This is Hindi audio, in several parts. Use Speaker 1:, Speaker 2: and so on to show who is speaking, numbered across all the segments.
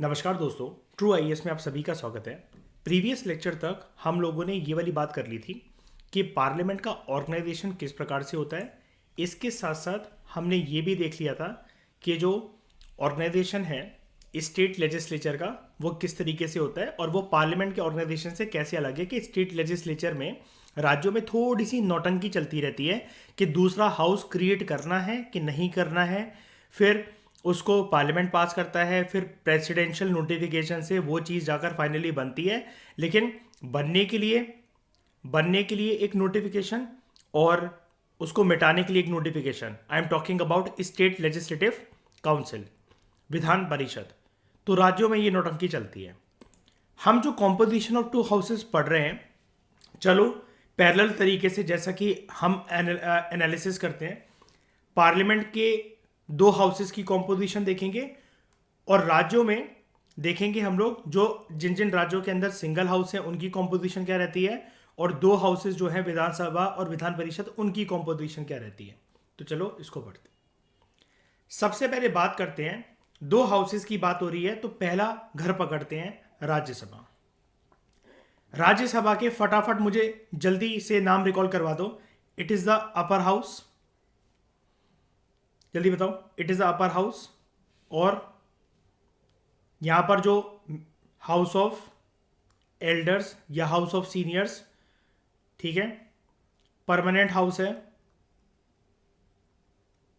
Speaker 1: नमस्कार दोस्तों, ट्रू आईएएस में आप सभी का स्वागत है। प्रीवियस लेक्चर तक हम लोगों ने ये वाली बात कर ली थी कि पार्लियामेंट का ऑर्गेनाइजेशन किस प्रकार से होता है। इसके साथ साथ हमने ये भी देख लिया था कि जो ऑर्गेनाइजेशन है स्टेट लेजिस्लेचर का वो किस तरीके से होता है और वो पार्लियामेंट के ऑर्गेनाइजेशन से कैसे अलग है कि स्टेट लेजिस्लेचर में राज्यों में थोड़ी सी नौटंकी चलती रहती है कि दूसरा हाउस क्रिएट करना है कि नहीं करना है। फिर उसको पार्लियामेंट पास करता है, फिर प्रेसिडेंशियल नोटिफिकेशन से वो चीज़ जाकर फाइनली बनती है। लेकिन बनने के लिए एक नोटिफिकेशन और उसको मिटाने के लिए एक notification. I am talking about state legislative council, Vidhan Parishad. तो राज्यों में ये नौटंकी चलती है। हम जो कॉम्पोजिशन ऑफ टू हाउसेस पढ़ रहे हैं, चलो पैरेलल तरीके से जैसा कि हम एनालिसिस करते हैं, पार्लियामेंट के दो हाउसेस की कॉम्पोजिशन देखेंगे और राज्यों में देखेंगे हम लोग जो जिन जिन राज्यों के अंदर सिंगल हाउस है उनकी कॉम्पोजिशन क्या रहती है और दो हाउसेस जो है विधानसभा और विधान परिषद उनकी कॉम्पोजिशन क्या रहती है। तो चलो इसको पढ़ते हैं। सबसे पहले बात करते हैं, दो हाउसेस की बात हो रही है तो पहला घर पकड़ते हैं राज्यसभा। राज्यसभा के फटाफट मुझे जल्दी से नाम रिकॉल करवा दो। It is the upper house, जल्दी बताओ। It is the upper house. और यहां पर जो हाउस ऑफ एल्डर्स या हाउस ऑफ सीनियर्स, ठीक है, परमानेंट हाउस है,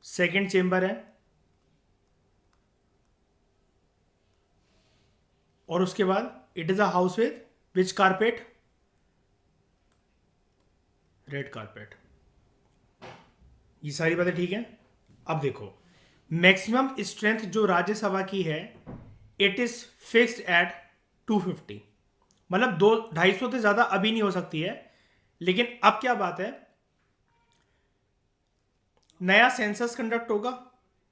Speaker 1: सेकंड चेंबर है, और उसके बाद it is a house with which carpet, red carpet. ये सारी बातें ठीक है। अब देखो, मैक्सिमम स्ट्रेंथ जो राज्यसभा की है इट इज फिक्स्ड एट 250, मतलब 250 से ज्यादा अभी नहीं हो सकती है। लेकिन अब क्या बात है, नया सेंसस कंडक्ट होगा,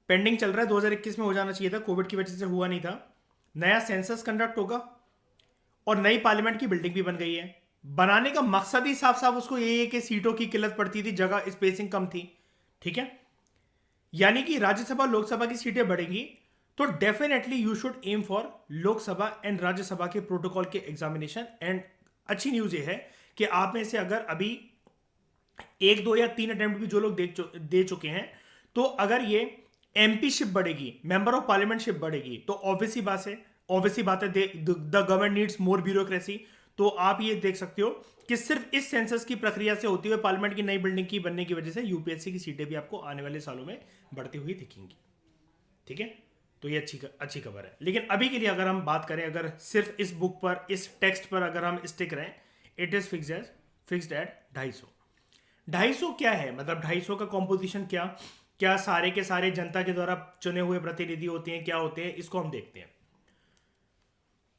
Speaker 1: पेंडिंग चल रहा है, 2021 में हो जाना चाहिए था, कोविड की वजह से हुआ नहीं था। नया सेंसस कंडक्ट होगा और नई पार्लियामेंट की बिल्डिंग भी बन गई है। बनाने का मकसद ही साफ साफ उसको यही है कि सीटों की किल्लत पड़ती थी, जगह स्पेसिंग कम थी, ठीक है। यानी कि राज्यसभा लोकसभा की सीटें बढ़ेंगी तो definitely you should aim for Lok Sabha and Rajya Sabha के प्रोटोकॉल के एग्जामिनेशन। एंड अच्छी न्यूज ये है कि आप में से अगर अभी एक दो या तीन अटेम्प्ट भी जो लोग दे चुके हैं, तो अगर ये एमपी शिप बढ़ेगी, मेंबर ऑफ पार्लियामेंट शिप बढ़ेगी, तो ऑब्वियसली बात है the government needs more bureaucracy. तो आप ये देख सकते हो कि सिर्फ इस सेंसस की प्रक्रिया से होती हुई पार्लियामेंट की नई बिल्डिंग की बनने की वजह से यूपीएससी की सीटें भी आपको आने वाले सालों में बढ़ती हुई दिखेंगी, ठीक है। तो ये अच्छी खबर है। लेकिन अभी के लिए अगर हम बात करें, अगर सिर्फ इस बुक पर, इस टेक्स्ट पर अगर हम स्टिक रहें, इट इज फिक्स्ड एट 250। 250 क्या है, मतलब 250 का कॉम्पोजिशन क्या क्या सारे के सारे जनता के द्वारा चुने हुए प्रतिनिधि होते हैं, क्या होते हैं, इसको हम देखते हैं।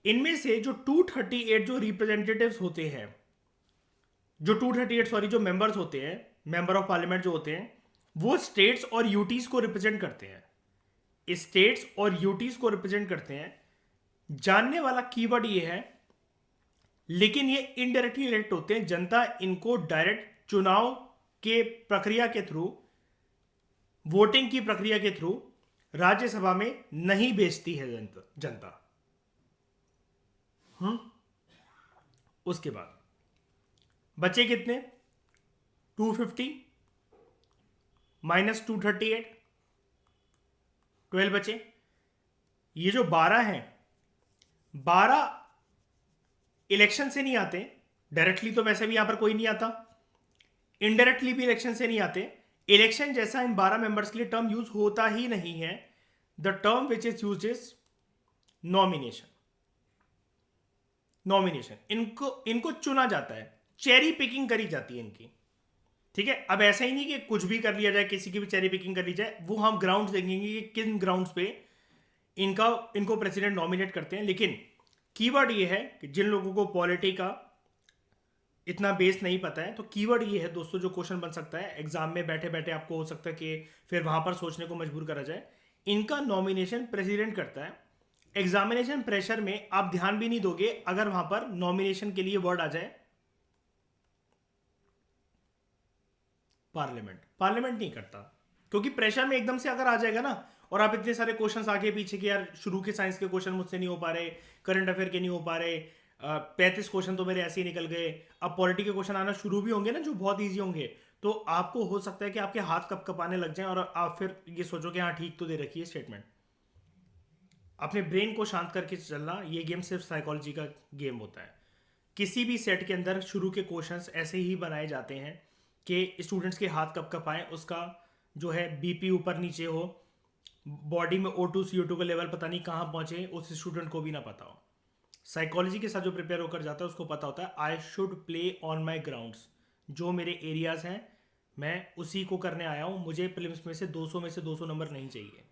Speaker 1: इनमें से जो 238 जो रिप्रेजेंटेटिव्स होते हैं, जो मेंबर्स होते हैं, मेंबर ऑफ पार्लियामेंट जो होते हैं, वो स्टेट्स और यूटीज को रिप्रेजेंट करते हैं। स्टेट्स और यूटीज को रिप्रेजेंट करते हैं। जानने वाला कीवर्ड ये है, लेकिन ये इनडायरेक्टली इलेक्ट होते हैं। जनता इनको डायरेक्ट चुनाव के प्रक्रिया के थ्रू, वोटिंग की प्रक्रिया के थ्रू राज्यसभा में नहीं भेजती है जनता। उसके बाद बचे कितने, 250 माइनस 238, 12 बचे। ये जो 12 हैं, 12 इलेक्शन से नहीं आते डायरेक्टली, तो वैसे भी यहां पर कोई नहीं आता, इनडायरेक्टली भी इलेक्शन से नहीं आते। इलेक्शन जैसा इन 12 मेंबर्स के लिए टर्म यूज होता ही नहीं है। The term which is use is nomination. इनको चुना जाता है, चेरी पिकिंग करी जाती है इनकी, ठीक है। अब ऐसा ही नहीं कि कुछ भी कर लिया जाए, किसी की भी चेरी पिकिंग कर ली जाए। वो हम ग्राउंड्स देखेंगे कि किन ग्राउंड्स पे इनको प्रेसिडेंट नॉमिनेट करते हैं। लेकिन कीवर्ड ये है कि जिन लोगों को पॉलिटी का इतना बेस नहीं पता है, तो कीवर्ड ये है दोस्तों, जो क्वेश्चन बन सकता है एग्जाम में बैठे बैठे, आपको हो सकता है कि फिर वहां पर सोचने को मजबूर करा जाए। इनका नॉमिनेशन प्रेसिडेंट करता है। एग्जामिनेशन प्रेशर में आप ध्यान भी नहीं दोगे अगर वहां पर नॉमिनेशन के लिए वर्ड आ जाए पार्लियामेंट नहीं करता, क्योंकि प्रेशर में एकदम से अगर आ जाएगा ना, और आप इतने सारे क्वेश्चंस आगे पीछे के, यार शुरू के साइंस के क्वेश्चन मुझसे नहीं हो पा रहे, करंट अफेयर के नहीं हो पा रहे, 35 क्वेश्चन तो मेरे ऐसे ही निकल गए, अब पॉलिटी के क्वेश्चन आना शुरू भी होंगे ना जो बहुत ईजी होंगे, तो आपको हो सकता है कि आपके हाथ कप कपाने लग जाएं और आप फिर ये सोचो कि हाँ ठीक तो दे रखी है स्टेटमेंट। अपने ब्रेन को शांत करके चलना, ये गेम सिर्फ साइकोलॉजी का गेम होता है। किसी भी सेट के अंदर शुरू के क्वेश्चंस ऐसे ही बनाए जाते हैं कि स्टूडेंट्स के हाथ कब कब आए, उसका जो है बीपी ऊपर नीचे हो, बॉडी में O2 CO2 का लेवल पता नहीं कहाँ पहुंचे, उस स्टूडेंट को भी ना पता हो। साइकोलॉजी के साथ जो प्रिपेयर होकर जाता है उसको पता होता है I should play on my grounds, जो मेरे एरियाज हैं मैं उसी को करने आया हूँ, मुझे प्रीलिम्स में से 200 नंबर नहीं चाहिए।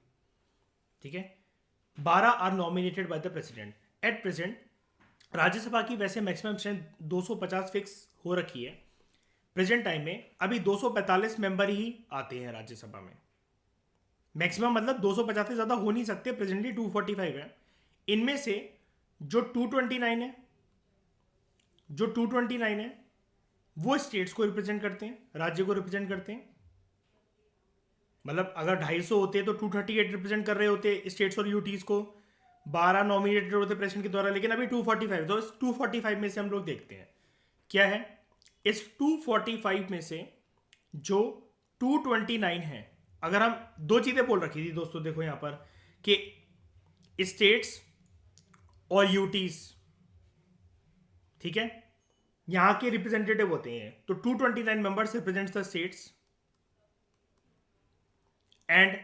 Speaker 1: ठीक है। 12 are nominated by the president. At present Rajya Sabha की वैसे मैक्सिमम स्ट्रेंथ 250 फिक्स हो रखी है। प्रेजेंट टाइम में अभी 245 मेंबर ही आते हैं राज्यसभा में। मैक्सिमम मतलब 250 से ज़्यादा हो नहीं सकते, प्रेजेंटली 245 है। इनमें से जो 229 है वो स्टेट्स को रिप्रेजेंट करते हैं, राज्य को रिप्रेजेंट करते हैं। मतलब अगर 250 होते तो 238 रिप्रेजेंट कर रहे होते स्टेट्स और यूटीज को, 12 नॉमिनेटेड होते प्रेसिडेंट के द्वारा, लेकिन अभी 245। तो इस 245 में से हम लोग देखते हैं क्या है। इस 245 में से जो 229 है, अगर हम दो चीजें बोल रखी थी दोस्तों, देखो यहां पर कि स्टेट्स और यूटीज, ठीक है, यहां के रिप्रेजेंटेटिव होते हैं। तो 229 members represents the states and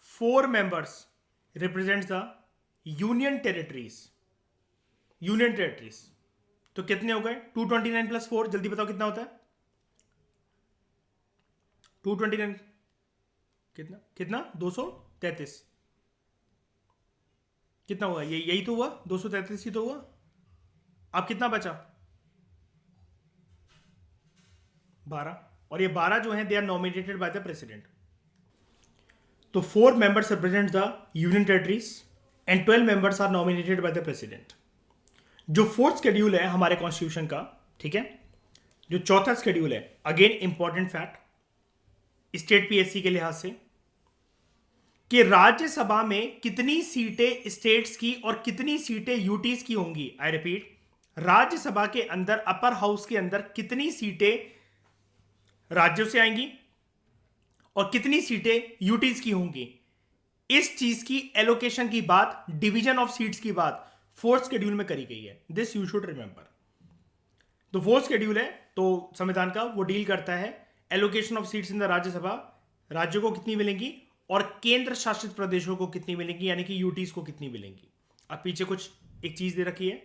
Speaker 1: 4 members represents the union territories. तो कितने हो गए 229 प्लस 4, जल्दी बताओ कितना होता है 229 कितना कितना 233 कितना हुआ, ये यही तो हुआ 233 ही तो हुआ। अब कितना बचा 12, और ये 12 जो हैं they are nominated by the president. तो 4 members represent the union territories and 12 members are nominated by the president। जो फोर्थ शेड्यूल है हमारे कॉन्स्टिट्यूशन का, ठीक है, जो चौथा शेड्यूल है, again important fact state PSC के लिहाज से, कि राज्यसभा में कितनी सीटें स्टेट्स की और कितनी सीटें यूटीज की होंगी। आई रिपीट, राज्यसभा के अंदर अपर हाउस के अंदर कितनी सीटें राज्यों से आएंगी और कितनी सीटें यूटीज की होंगी। इस चीज की एलोकेशन की बात, डिवीजन ऑफ सीट्स की बात फोर्थ शेड्यूल में करी गई है। This you should remember. तो फोर्थ शेड्यूल है तो संविधान का, वो डील करता है allocation of seats in the Rajya Sabha, राज्यों को कितनी मिलेंगी और केंद्र शासित प्रदेशों को कितनी मिलेंगी, यानी कि यूटीज को कितनी मिलेंगी। अब पीछे कुछ एक चीज दे रखी है,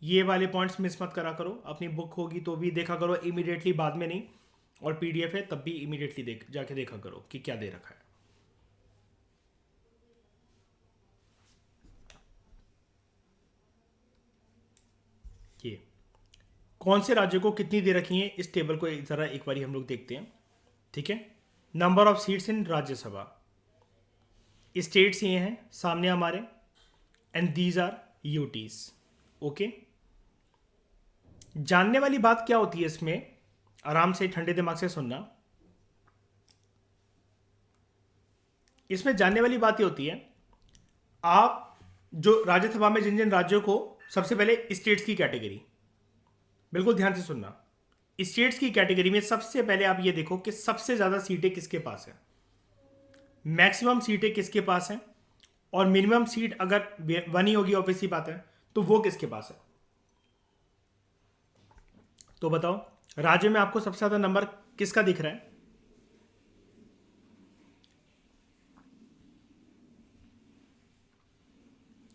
Speaker 1: ये वाले पॉइंट्स मिस मत करा करो। अपनी बुक होगी तो भी देखा करो इमीडिएटली, बाद में नहीं, और पीडीएफ है तब भी इमीडिएटली जाके देखा करो कि क्या दे रखा है। ये कौन से राज्य को कितनी दे रखी है, इस टेबल को जरा एक बारी हम लोग देखते हैं। ठीक है, number of seats in Rajya Sabha, states ये हैं सामने हमारे, and these are UTs. Okay, जानने वाली बात क्या होती है इसमें, आराम से ठंडे दिमाग से सुनना। इसमें जानने वाली बात ये होती है, आप जो राज्यसभा में जिन जिन राज्यों को, सबसे पहले स्टेट्स की कैटेगरी, बिल्कुल ध्यान से सुनना। स्टेट्स की कैटेगरी में सबसे पहले आप ये देखो कि सबसे ज्यादा सीटें किसके पास है, मैक्सिमम सीटें किसके पास हैं, और मिनिमम सीट अगर वन ही होगी ऑब्वियसली बात है, तो वो किसके पास है। तो बताओ राज्य में आपको सबसे ज्यादा नंबर किसका दिख रहा है।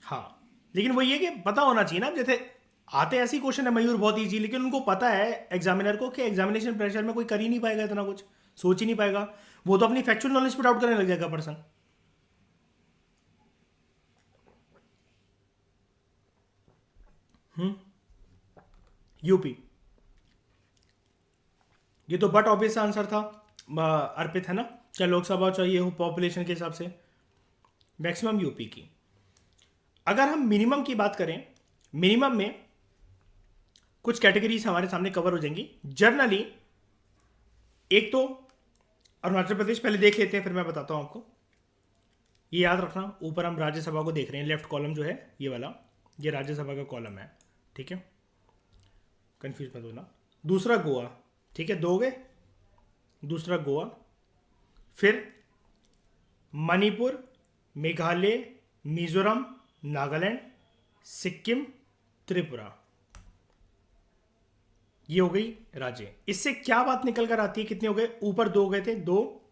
Speaker 1: हाँ, लेकिन वो ये कि पता होना चाहिए ना, जैसे आते ऐसी क्वेश्चन है मयूर बहुत इजी, लेकिन उनको पता है एग्जामिनर को कि एग्जामिनेशन प्रेशर में कोई कर ही नहीं पाएगा, इतना कुछ सोच ही नहीं पाएगा, वो तो अपनी फैक्चुअल नॉलेज पुट आउट करने लग जाएगा पर्सन। यूपी, ये तो बट ऑब्वियस आंसर था अर्पित, है ना, क्या लोकसभा चाहिए हो पॉपुलेशन के हिसाब से, मैक्सिमम यूपी की। अगर हम मिनिमम की बात करें, मिनिमम में कुछ कैटेगरीज हमारे सामने कवर हो जाएंगी जनरली। एक तो अरुणाचल प्रदेश, पहले देख लेते हैं फिर मैं बताता हूं आपको। ये याद रखना, ऊपर हम राज्यसभा को देख रहे हैं, लेफ्ट कॉलम जो है ये वाला, ये राज्यसभा का कॉलम है, ठीक है, कंफ्यूज मत होना। दूसरा गोवा, ठीक है, दो हो गए, दूसरा गोवा, फिर मणिपुर, मेघालय, मिजोरम, नागालैंड, सिक्किम, त्रिपुरा, ये हो गई राज्य। इससे क्या बात निकल कर आती है, कितने हो गए, ऊपर दो गए थे, दो,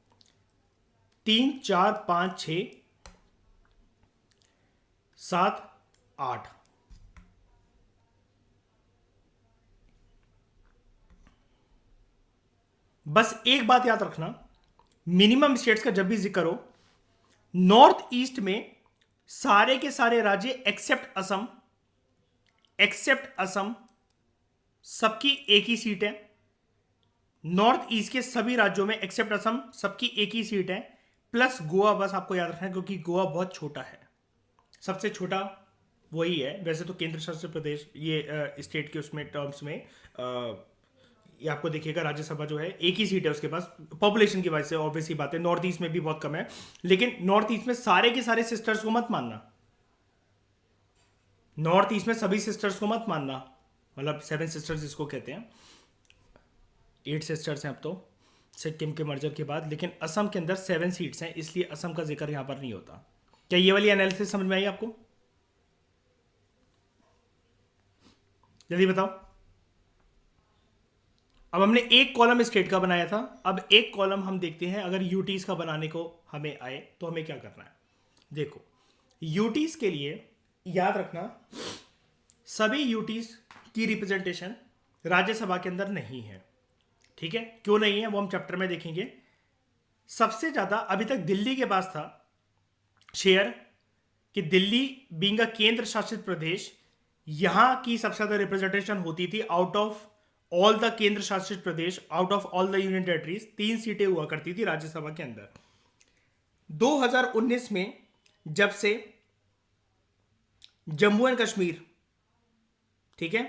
Speaker 1: तीन, चार, पांच, छ, सात, आठ। बस एक बात याद रखना, मिनिमम स्टेट्स का जब भी जिक्र हो, नॉर्थ ईस्ट में सारे के सारे राज्य एक्सेप्ट असम सबकी एक ही सीट है। नॉर्थ ईस्ट के सभी राज्यों में एक्सेप्ट असम सबकी एक ही सीट है, प्लस गोवा, बस आपको याद रखना है क्योंकि गोवा बहुत छोटा है, सबसे छोटा वही है। वैसे तो केंद्र शासित प्रदेश ये स्टेट के उसमें टर्म्स में ये आपको देखिएगा, राज्यसभा जो है एक ही सीट है उसके पास, पॉपुलेशन की वजह से ऑब्वियस ही बात है, नॉर्थ ईस्ट में भी बहुत कम है। लेकिन नॉर्थ ईस्ट में सारे के सारे सिस्टर्स को मत मानना, नॉर्थ ईस्ट में सभी सिस्टर्स को मत मानना, मतलब 7 सिस्टर्स जिसको कहते हैं, 8 सिस्टर्स हैं अब तो सिक्किम के मर्जर के बाद, लेकिन असम के अंदर 7 सीट्स हैं, इसलिए असम का जिक्र यहां पर नहीं होता। क्या ये वाली एनालिसिस समझ में आई आपको? जल्दी बताओ। अब हमने एक कॉलम स्टेट का बनाया था, अब एक कॉलम हम देखते हैं अगर यूटीज का बनाने को हमें आए तो हमें क्या करना है। देखो, यूटीज के लिए याद रखना, सभी यूटीज की रिप्रेजेंटेशन राज्यसभा के अंदर नहीं है, ठीक है। क्यों नहीं है वो हम चैप्टर में देखेंगे। सबसे ज्यादा अभी तक दिल्ली के पास था शेयर, कि दिल्ली बीइंग अ केंद्र शासित प्रदेश, यहां की सबसे ज्यादा रिप्रेजेंटेशन होती थी आउट ऑफ ऑल द केंद्र शासित प्रदेश, out of all the union territories, 3 सीटें हुआ करती थी राज्यसभा के अंदर। 2019 में जब से जम्मू एंड कश्मीर, ठीक है,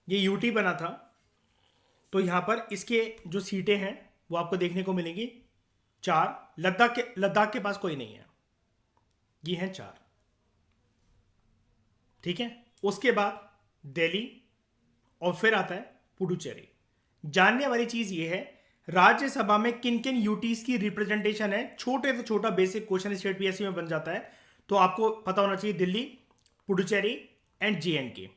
Speaker 1: ये यूटी बना था, तो यहां पर इसके जो सीटें हैं वो आपको देखने को मिलेंगी 4। लद्दाख के पास कोई नहीं है, ये हैं 4, ठीक है। उसके बाद दिल्ली और फिर आता है पुडुचेरी। जानने वाली चीज ये है, राज्यसभा में किन किन यूटीज की रिप्रेजेंटेशन है, छोटे से छोटा बेसिक क्वेश्चन स्टेट पीएससी में बन जाता है, तो आपको पता होना चाहिए दिल्ली, पुडुचेरी एंड जेएनके।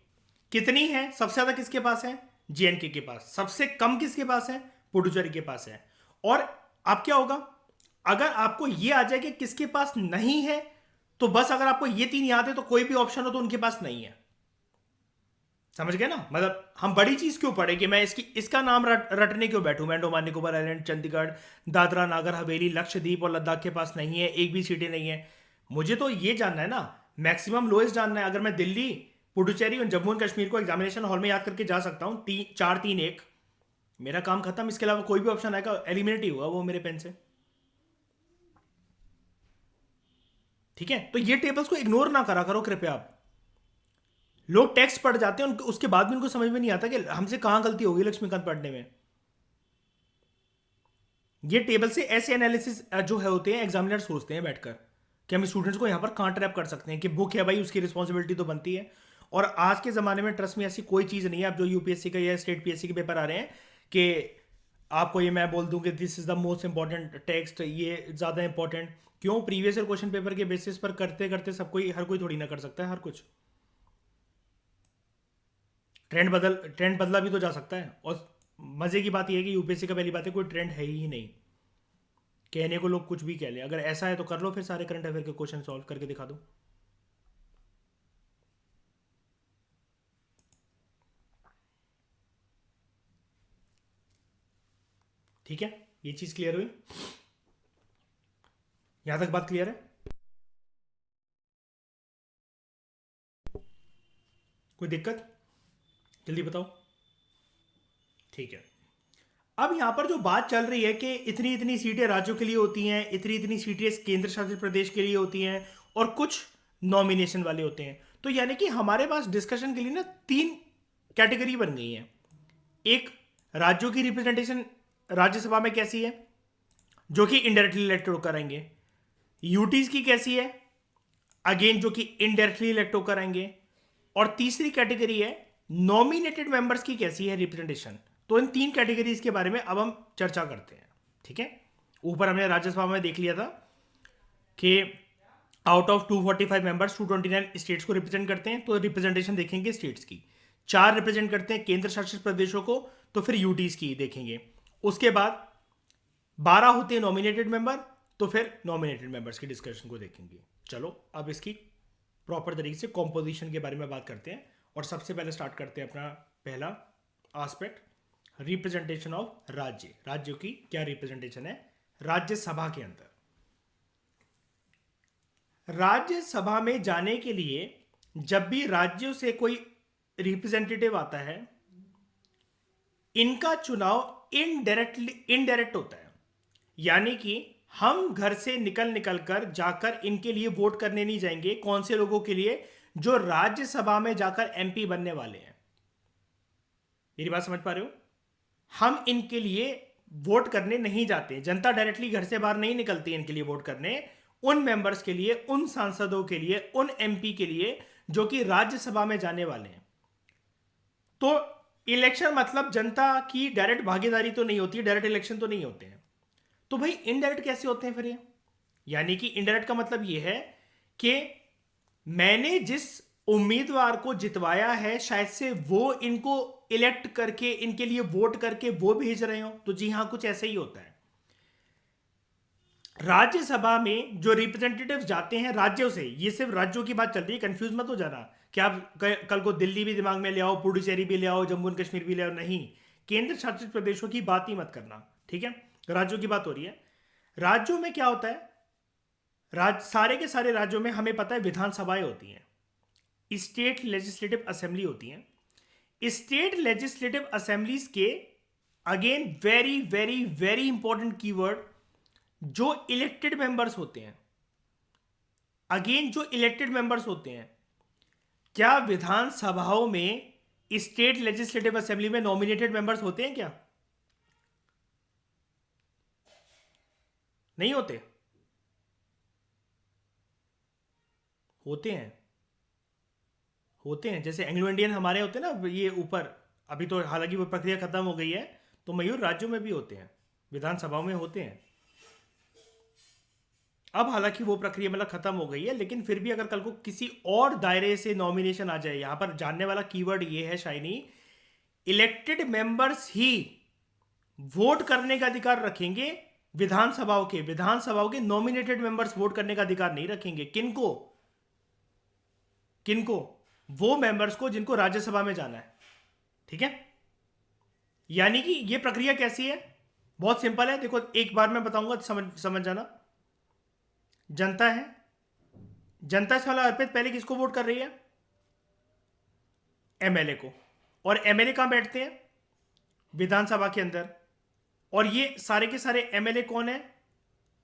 Speaker 1: कितनी है, सबसे ज्यादा किसके पास है, जेएनके के पास, सबसे कम किसके पास है, पुडुचेरी के पास है। और अब क्या होगा, अगर आपको ये आ जाए कि किसके पास नहीं है, तो बस अगर आपको ये 3 याद है तो कोई भी ऑप्शन हो तो उनके पास नहीं है, समझ गए ना। मतलब हम बड़ी चीज क्यों पढ़े कि मैं इसका नाम रटने क्यों बैठूं, मैं अंडमान निकोबार आइलैंड, चंडीगढ़, दादरा नागर हवेली, लक्षद्वीप और लद्दाख के पास नहीं है, एक भी सीटें नहीं है। मुझे तो ये जानना है ना, मैक्सिमम लोएस्ट जानना है। अगर मैं दिल्ली, पुडुचेरी और जम्मू एंड कश्मीर को एग्जामिनेशन हॉल में याद करके जा सकता हूं, 4 3 1, मेरा काम खत्म। इसके अलावा कोई भी ऑप्शन आएगा एलिमिनेट ही होगा वो मेरे पेन से, ठीक है। तो ये टेबल्स को इग्नोर ना करा करो कृपया। आप लोग टेक्स्ट पढ़ जाते हैं, उसके बाद भी उनको समझ में नहीं आता कि हमसे कहां गलती होगी लक्ष्मीकांत पढ़ने में। ये टेबल से ऐसे एनालिसिस जो है होते हैं, एग्जामिनर सोचते हैं बैठकर कि हम स्टूडेंट्स को यहां पर कहां ट्रैप कर सकते हैं, कि बुक है भाई उसकी रिस्पॉन्सिबिलिटी तो बनती है। और आज के ज़माने में ट्रस्ट में ऐसी कोई चीज़ नहीं है। अब जो यूपीएससी का या स्टेट पीएससी के पेपर आ रहे हैं कि आपको ये मैं बोल दूं कि this is the most important text, ये ज़्यादा इंपॉर्टेंट क्यों, प्रीवियस ईयर क्वेश्चन पेपर के बेसिस पर करते करते सब कोई, हर कोई थोड़ी ना कर सकता है हर कुछ। ट्रेंड बदला भी तो जा सकता है। और मज़े की बात यह है कि यूपीएससी का पहली बात है कोई ट्रेंड है ही नहीं, कहने को लोग कुछ भी कह ले। अगर ऐसा है तो कर लो फिर सारे करंट अफेयर के क्वेश्चन सॉल्व करके दिखा दो, ठीक है। ये चीज़ क्लियर हुई, यहां तक बात क्लियर है? कोई दिक्कत, जल्दी बताओ, ठीक है। अब यहां पर जो बात चल रही है कि इतनी इतनी सीटें राज्यों के लिए होती हैं, इतनी इतनी सीटें केंद्र शासित प्रदेश के लिए होती हैं, और कुछ नॉमिनेशन वाले होते हैं, तो यानी कि हमारे पास डिस्कशन के लिए ना 3 कैटेगरी बन गई हैं। एक, राज्यों की रिप्रेजेंटेशन राज्यसभा में कैसी है, जो कि इनडायरेक्टली इलेक्टेड कराएंगे। यूटीज की कैसी है, अगेन जो कि इनडायरेक्टली इलेक्ट होकर आएंगे। और तीसरी कैटेगरी है नॉमिनेटेड मेंबर्स की कैसी है रिप्रेजेंटेशन। तो इन तीन कैटेगरीज के बारे में अब हम चर्चा करते हैं, ठीक है। ऊपर हमने राज्यसभा में देख लिया था कि आउट ऑफ 245 मेंबर्स 229 स्टेट्स को रिप्रेजेंट करते हैं, तो रिप्रेजेंटेशन देखेंगे स्टेट्स की। 4 रिप्रेजेंट करते हैं केंद्र शासित प्रदेशों को, तो फिर यूटीज की देखेंगे। उसके बाद 12 होते हैं नॉमिनेटेड मेंबर, तो फिर नॉमिनेटेड मेंबर्स की डिस्कशन को देखेंगे। चलो अब इसकी प्रॉपर तरीके से कॉम्पोजिशन के बारे में बात करते हैं। और सबसे पहले स्टार्ट करते हैं अपना पहला एस्पेक्ट, रिप्रेजेंटेशन ऑफ राज्य। राज्यों की क्या रिप्रेजेंटेशन है राज्यसभा के अंदर। राज्यसभा में जाने के लिए जब भी राज्यों से कोई रिप्रेजेंटेटिव आता है, इनका चुनाव इनडायरेक्ट होता है। यानी कि हम घर से निकल कर जाकर इनके लिए वोट करने नहीं जाएंगे। कौन से लोगों के लिए? जो राज्यसभा में जाकर एमपी बनने वाले हैं। मेरी बात समझ पा रहे हो? हम इनके लिए वोट करने नहीं जाते। जनता डायरेक्टली घर से बाहर नहीं निकलती इनके लिए वोट करने। उन मेंबर्स के लिए, उन सांसदों के लिए, उन एमपी के लिए जो कि राज्यसभा में जाने वाले हैं। तो इलेक्शन मतलब जनता की डायरेक्ट भागीदारी तो नहीं होती, डायरेक्ट इलेक्शन तो नहीं होते हैं। तो भाई इनडायरेक्ट कैसे होते हैं फिर ये? यानी कि इनडायरेक्ट का मतलब ये है कि मैंने जिस उम्मीदवार को जितवाया है, शायद से वो इनको इलेक्ट करके, इनके लिए वोट करके वो भेज रहे हो। तो जी हां, कुछ ऐसे ही होता है। राज्यसभा में जो रिप्रेजेंटेटिव्स जाते हैं राज्यों से, ये सिर्फ राज्यों की बात चल रही है, कंफ्यूज मत हो जाना कि आप कल को दिल्ली भी दिमाग में ले आओ, पुडुचेरी भी ले आओ, जम्मू एंड कश्मीर भी ले आओ। नहीं, केंद्र शासित प्रदेशों की बात ही मत करना, ठीक है। राज्यों की बात हो रही है। राज्यों में क्या होता है? सारे के सारे राज्यों में हमें पता है विधानसभाएं होती हैं, स्टेट लेजिस्लेटिव असेंबली होती हैं। स्टेट लेजिस्लेटिव असेंबलीज के again very very very important keyword, जो इलेक्टेड मेंबर्स होते हैं। अगेन जो इलेक्टेड मेंबर्स होते हैं, क्या विधानसभाओं में, स्टेट लेजिस्लेटिव असेंबली में नॉमिनेटेड मेंबर्स होते हैं क्या? नहीं होते? होते हैं, होते हैं। जैसे एंग्लो इंडियन हमारे होते हैं ना, ये ऊपर। अभी तो हालांकि वो प्रक्रिया खत्म हो गई है। तो मयूर राज्यों में भी होते हैं, विधानसभाओं में होते हैं। अब हालांकि वो प्रक्रिया मतलब खत्म हो गई है, लेकिन फिर भी अगर कल को किसी और दायरे से नॉमिनेशन आ जाए, यहां पर जानने वाला कीवर्ड ये है शाइनी, इलेक्टेड मेंबर्स ही वोट करने का अधिकार रखेंगे। विधानसभाओं के नॉमिनेटेड मेंबर्स वोट करने का अधिकार नहीं रखेंगे। किनको? किनको? वो मेंबर्स को जिनको राज्यसभा में जाना है, ठीक है। यानी कि ये प्रक्रिया कैसी है? बहुत सिंपल है। देखो, एक बार मैं बताऊंगा, समझ जाना। जनता है, जनता से वाला अर्पित पहले किसको वोट कर रही है? एमएलए को। और एमएलए कहां बैठते हैं? विधानसभा के अंदर। और ये सारे के सारे एमएलए कौन है?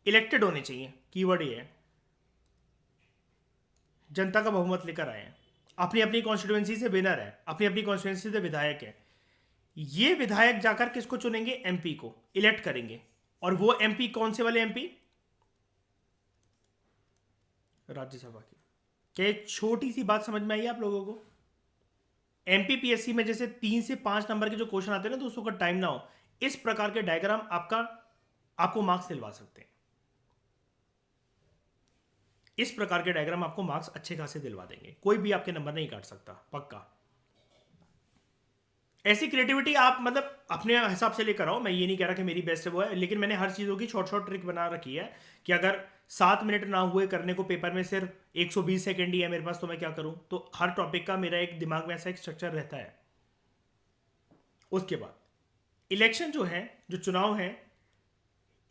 Speaker 1: इलेक्टेड होने चाहिए, कीवर्ड ये है। जनता का बहुमत लेकर आए हैं, अपनी अपनी कॉन्स्टिट्यूएंसी से विनर है, अपनी अपनी कॉन्स्टिट्यूएंसी से विधायक है। ये विधायक जाकर किसको चुनेंगे? एमपी को इलेक्ट करेंगे। और वो एमपी कौन से वाले एमपी? राज्यसभा की। क्या एक छोटी सी बात समझ में आई आप लोगों को? एमपीपीएससी में जैसे 3 से 5 नंबर के जो क्वेश्चन आते हैं ना, दोस्तों का टाइम ना हो, इस प्रकार के डायग्राम आपको मार्क्स दिलवा सकते हैं। इस प्रकार के डायग्राम आपको मार्क्स अच्छे खासे दिलवा देंगे, कोई भी आपके नंबर नहीं काट सकता, पक्का। ऐसी क्रिएटिविटी आप मतलब अपने हिसाब से लेकर आओ। मैं ये नहीं कह रहा कि मेरी बेस्ट है वो है, लेकिन मैंने हर चीज़ों की शॉर्ट ट्रिक बना रखी है कि अगर 7 मिनट ना हुए करने को, पेपर में सिर्फ 120 सेकेंड ही है मेरे पास, तो मैं क्या करूं? तो हर टॉपिक का मेरा एक दिमाग में ऐसा एक स्ट्रक्चर रहता है। उसके बाद इलेक्शन जो है, जो चुनाव है,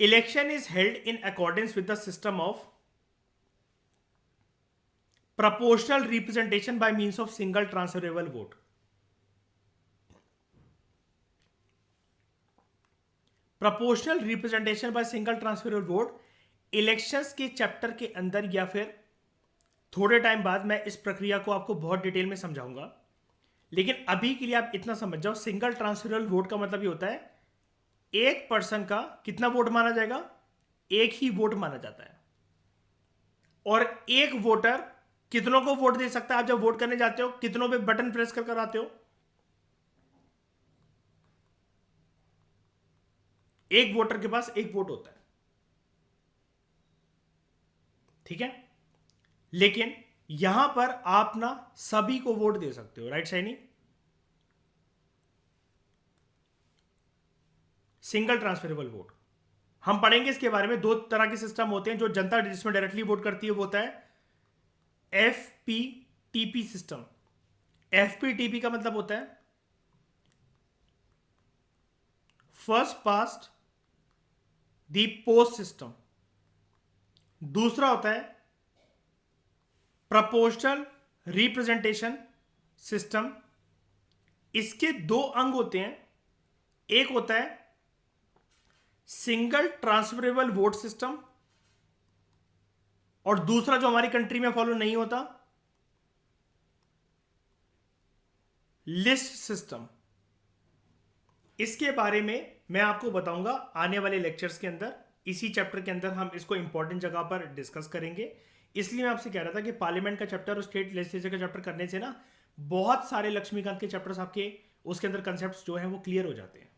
Speaker 1: election is held in accordance with the system of proportional representation by means of single transferable vote. Proportional representation by single transferable vote elections के चैप्टर के अंदर, या फिर थोड़े टाइम बाद मैं इस प्रक्रिया को आपको बहुत डिटेल में समझाऊंगा। लेकिन अभी के लिए आप इतना समझ जाओ, सिंगल ट्रांसफरेबल वोट का मतलब ये होता है एक पर्सन का कितना वोट माना जाएगा? एक ही वोट माना जाता है। और एक वोटर कितनों को वोट दे सकता है? आप जब वोट करने जाते हो कितनों पे बटन प्रेस कर आते हो? एक वोटर के पास एक वोट होता है, ठीक है। लेकिन यहां पर आप ना सभी को वोट दे सकते हो, right shiny? Single transferable vote हम पढ़ेंगे इसके बारे में। दो तरह के सिस्टम होते हैं जो जनता जिसमें डायरेक्टली वोट करती है, वो होता है FPTP सिस्टम। FPTP का मतलब होता है first past the post system. दूसरा होता है प्रपोर्शनल रिप्रेजेंटेशन सिस्टम। इसके दो अंग होते हैं, एक होता है सिंगल ट्रांसफरेबल वोट सिस्टम और दूसरा जो हमारी कंट्री में फॉलो नहीं होता, लिस्ट सिस्टम। इसके बारे में मैं आपको बताऊंगा आने वाले लेक्चर्स के अंदर। इसी चैप्टर के अंदर हम इसको इंपॉर्टेंट जगह पर डिस्कस करेंगे। इसलिए मैं आपसे कह रहा था कि पार्लियामेंट का चैप्टर और स्टेट लेजिस्लेचर का चैप्टर करने से ना बहुत सारे लक्ष्मीकांत के चैप्टर्स आपके उसके अंदर कंसेप्ट जो हैं वो क्लियर हो जाते हैं,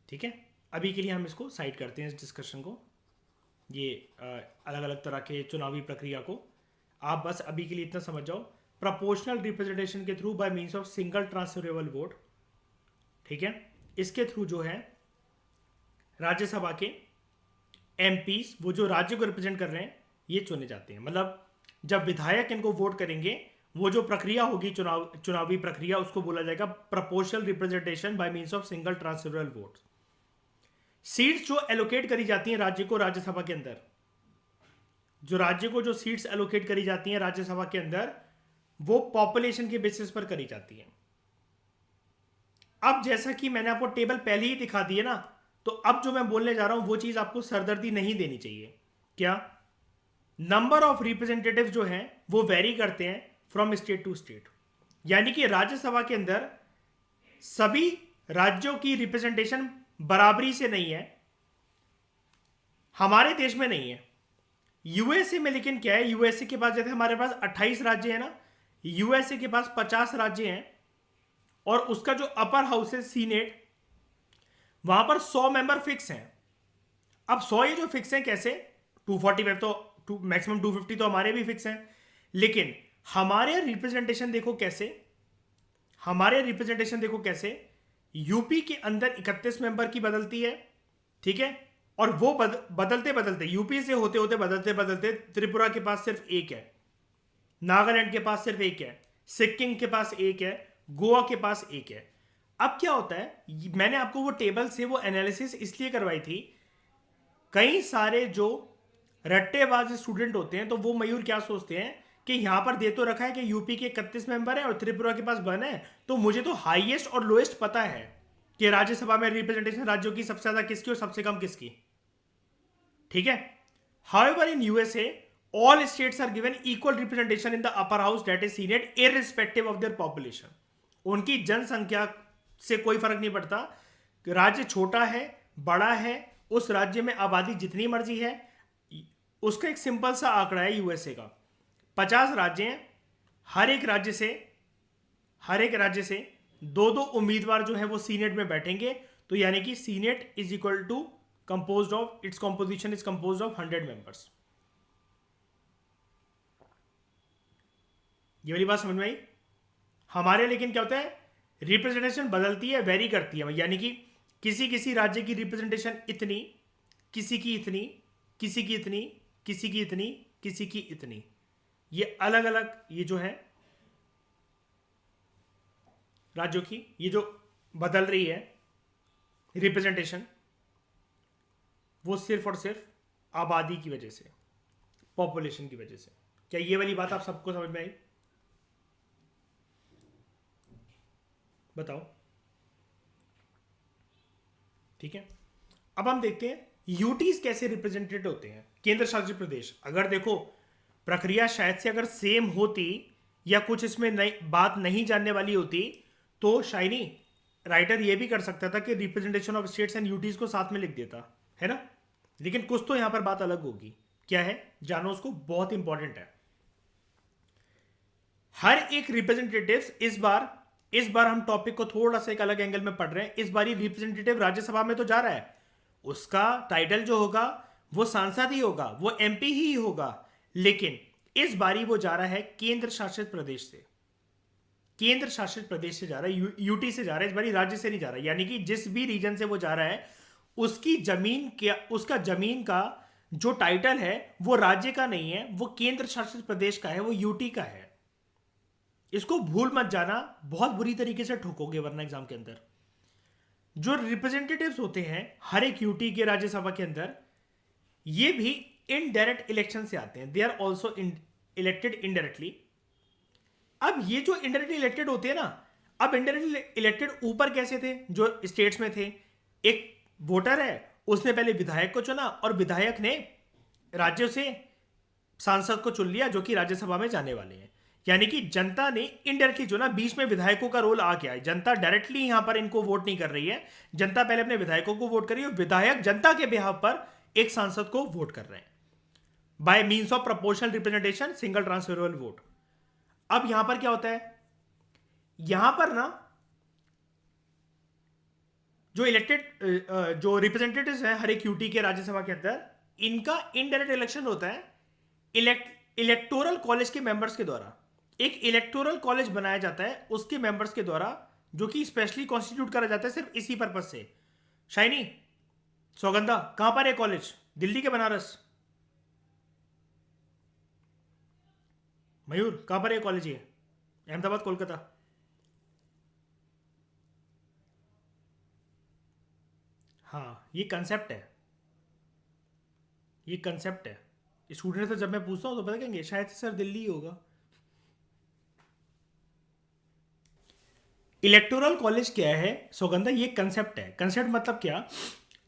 Speaker 1: ठीक है। अभी के लिए हम इसको साइड करते हैं, इस डिस्कशन को, ये अलग अलग तरह के चुनावी प्रक्रिया को। आप बस अभी के लिए इतना समझ जाओ, प्रोपोर्शनल रिप्रेजेंटेशन के through by means of single transferable vote, ठीक है। इसके थ्रू जो है राज्यसभा के एमपीस, वो जो राज्य को रिप्रेजेंट कर रहे हैं, ये चुने जाते हैं। मतलब जब विधायक इनको वोट करेंगे, वो जो प्रक्रिया होगी चुनावी प्रक्रिया, उसको बोला जाएगा proportional representation by means of single transferable vote. Seats जो एलोकेट करी जाती हैं राज्य को राज्यसभा के अंदर, जो राज्य को जो सीट्स एलोकेट करी जाती हैं राज्यसभा के अंदर, वो पॉपुलेशन के बेसिस पर करी जाती हैं। अब जैसा कि मैंने आपको टेबल पहले ही दिखा दी है ना, तो अब जो मैं बोलने जा रहा हूं वो चीज आपको सरदर्दी नहीं देनी चाहिए। क्या? नंबर ऑफ रिप्रेजेंटेटिव जो हैं वो वेरी करते हैं फ्रॉम स्टेट टू स्टेट। यानी कि राज्यसभा के अंदर सभी राज्यों की रिप्रेजेंटेशन बराबरी से नहीं है, हमारे देश में नहीं है। यूएसए में लेकिन क्या है, यूएसए के पास जैसे हमारे पास 28 राज्य है ना, यूएसए के पास 50 राज्य हैं और उसका जो अपर हाउस है सीनेट, वहां पर 100 मेंबर फिक्स हैं। अब 100 ये जो फिक्स हैं कैसे, 245 तो मैक्सिमम 250 तो हमारे भी फिक्स हैं, लेकिन हमारे रिप्रेजेंटेशन देखो कैसे, हमारे रिप्रेजेंटेशन देखो कैसे, यूपी के अंदर 31 मेंबर की बदलती है, ठीक है। और वो बदलते बदलते यूपी से होते होते बदलते बदलते त्रिपुरा के पास सिर्फ एक है, नागालैंड के पास सिर्फ एक है, सिक्किम के पास एक है, गोवा के पास एक है। अब क्या होता है, मैंने आपको वो टेबल से वो एनालिसिस इसलिए करवाई थी, कई सारे जो रट्टेबाज स्टूडेंट होते हैं तो वो मयूर क्या सोचते हैं कि यहां पर दे तो रखा है कि यूपी के 31 मेंबर है और त्रिपुरा के पास 1 है, तो मुझे तो हाईएस्ट और लोएस्ट पता है कि राज्यसभा में रिप्रेजेंटेशन राज्यों की सबसे ज्यादा किसकी और सबसे कम किसकी, ठीक है। However in USA all states are given equal representation in the upper house, that is senate, irrespective of their population। उनकी जनसंख्या से कोई फर्क नहीं पड़ता, राज्य छोटा है बड़ा है, उस राज्य में आबादी जितनी मर्जी है। उसका एक सिंपल सा आंकड़ा है यूएसए का, 50 राज्य हैं, हर एक राज्य से दो दो उम्मीदवार जो है वो सीनेट में बैठेंगे। तो यानी कि senate is equal to composed of, its composition is composed of 100 members. ये वाली बात समझ में आई? हमारे लेकिन क्या होता है, रिप्रेजेंटेशन बदलती है, वेरी करती है। यानी कि किसी किसी राज्य की रिप्रेजेंटेशन इतनी, किसी की इतनी, किसी की इतनी, किसी की इतनी, किसी की इतनी, ये अलग अलग ये जो है राज्यों की ये जो बदल रही है रिप्रेजेंटेशन, वो सिर्फ और सिर्फ आबादी की वजह से, पॉपुलेशन की वजह से। क्या ये वाली बात आप सबको समझ में आई? बताओ, ठीक है। अब हम देखते हैं यूटीज कैसे रिप्रेजेंटेड होते हैं, केंद्र शासित प्रदेश। अगर देखो प्रक्रिया शायद से अगर सेम होती या कुछ इसमें बात नहीं जानने वाली होती, तो शायनी राइटर ये भी कर सकता था कि representation of states and UTs को साथ में लिख देता, है ना। लेकिन कुछ तो यहां पर बात अलग होगी, क्या है जानो उसको, बहुत इंपॉर्टेंट है। हर एक रिप्रेजेंटेटिव इस बार हम टॉपिक को थोड़ा सा एक अलग एंगल में पढ़ रहे हैं। इस बार ये रिप्रेजेंटेटिव राज्यसभा में तो जा रहा है, उसका टाइटल जो होगा वो सांसद ही होगा, वो एमपी ही होगा, लेकिन इस बारी वो जा रहा है केंद्र शासित प्रदेश से। केंद्र शासित प्रदेश से जा रहा है, यूटी से जा रहा है, इस बारी राज्य से नहीं जा रहा है। यानी कि जिस भी रीजन से वो जा रहा है उसकी जमीन क्या, उसका जमीन का जो टाइटल है वो राज्य का नहीं है, वो केंद्र शासित प्रदेश का है, वो यूटी का है। इसको भूल मत जाना, बहुत बुरी तरीके से ठोकोगे वरना एग्जाम के अंदर। जो रिप्रेजेंटेटिव्स होते हैं हर एक यूटी के राज्यसभा के अंदर, ये भी इनडायरेक्ट इलेक्शन से आते हैं, they are also elected indirectly. अब ये जो इनडायरेक्टली इलेक्टेड होते हैं ना, अब इनडायरेक्टली इलेक्टेड ऊपर कैसे थे, जो स्टेट्स में थे, एक वोटर है उसने पहले विधायक को चुना और विधायक ने राज्यों से सांसद को चुन लिया जो कि राज्यसभा में जाने वाले हैं। यानी कि जनता ने इनडायरेक्टली चुना, बीच में विधायकों का रोल आ गया है। जनता डायरेक्टली यहां पर इनको वोट नहीं कर रही है, जनता पहले अपने विधायकों को वोट कर रही है और विधायक जनता के बिहाफ पर एक सांसद को वोट कर रहे हैं bye means of proportional representation, single transferable vote. अब यहां पर क्या होता है, यहां पर ना जो इलेक्टेड जो रिप्रेजेंटेटिव्स हैं हर एक यूटी के राज्यसभा के अंदर, इनका इनडायरेक्ट इलेक्शन होता है इलेक्टोरल कॉलेज के मेंबर्स के द्वारा। एक इलेक्टोरल कॉलेज बनाया जाता है उसके मेंबर्स के द्वारा, जो कि स्पेशली कॉन्स्टिट्यूट करा जाता है सिर्फ इसी पर्पज से। शाइनी, सौगंधा, कहां पर है कॉलेज? दिल्ली के बनारस? मयूर, कहां पर है कॉलेज? ये अहमदाबाद, कोलकाता? हाँ, ये कंसेप्ट है, ये कंसेप्ट है। स्टूडेंट से जब मैं पूछता हूँ तो पता कहेंगे शायद से सर दिल्ली ही होगा। इलेक्टोरल कॉलेज क्या है सौगंधा? ये कंसेप्ट है। कंसेप्ट मतलब क्या,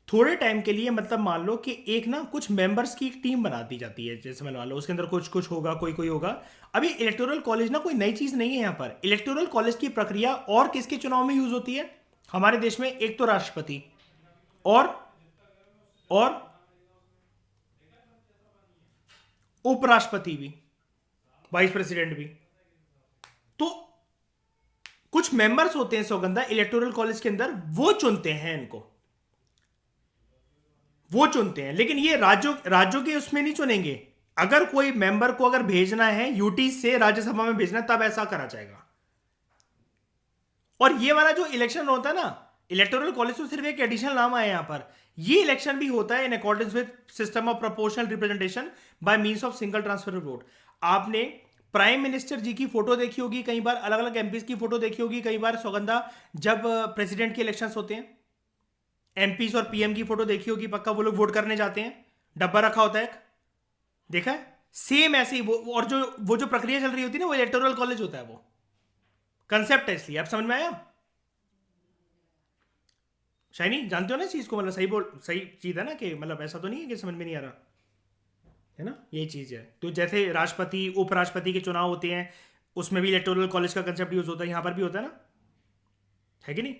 Speaker 1: थोड़े टाइम के लिए, मतलब मान लो कि एक ना कुछ मेंबर्स की एक टीम बना दी जाती है, जैसे मान लो उसके अंदर कुछ कुछ होगा, कोई कोई होगा। अभी इलेक्टोरल कॉलेज ना कोई नई चीज नहीं है। यहाँ पर इलेक्टोरल कॉलेज की प्रक्रिया और किसके चुनाव में यूज होती है हमारे देश में? एक तो राष्ट्रपति और उपराष्ट्रपति भी, वाइस प्रेसिडेंट भी। तो कुछ मेंबर्स होते हैं सौगंधा इलेक्टोरल कॉलेज के अंदर, वो चुनते हैं इनको, वो चुनते हैं। लेकिन ये राज्यों के उसमें नहीं चुनेंगे। अगर कोई मेंबर को अगर भेजना है यूटी से राज्यसभा में भेजना है, तब ऐसा करा जाएगा। और ये वाला जो इलेक्शन होता है ना, इलेक्टोरल कॉलेज तो सिर्फ एक एडिशनल नाम आया यहां पर। ये इलेक्शन भी होता है in accordance with system of proportional representation by means of single transfer vote. आपने प्राइम मिनिस्टर जी की फोटो देखी होगी कई बार, अलग अलग एमपीज की फोटो देखी होगी कई बार सौगंधा, जब प्रेसिडेंट के इलेक्शन होते हैं। एमपीज और पीएम की फोटो देखी होगी पक्का, वो लोग वोट करने जाते हैं, डब्बा रखा होता है एक, देखा है? सेम ऐसे ही और वो जो प्रक्रिया चल रही होती है ना, वो इलेक्टोरल कॉलेज होता है। वो कंसेप्ट है, इसलिए आप समझ में आया? शाइनी, जानते हो ना इस चीज को? मतलब सही चीज है ना, कि मतलब ऐसा तो नहीं है कि समझ में नहीं आ रहा है ना, ये चीज है। तो जैसे राष्ट्रपति उपराष्ट्रपति के चुनाव होते हैं, उसमें भी इलेक्टोरल कॉलेज का कंसेप्ट यूज होता है, यहां पर भी होता है ना, है कि नहीं?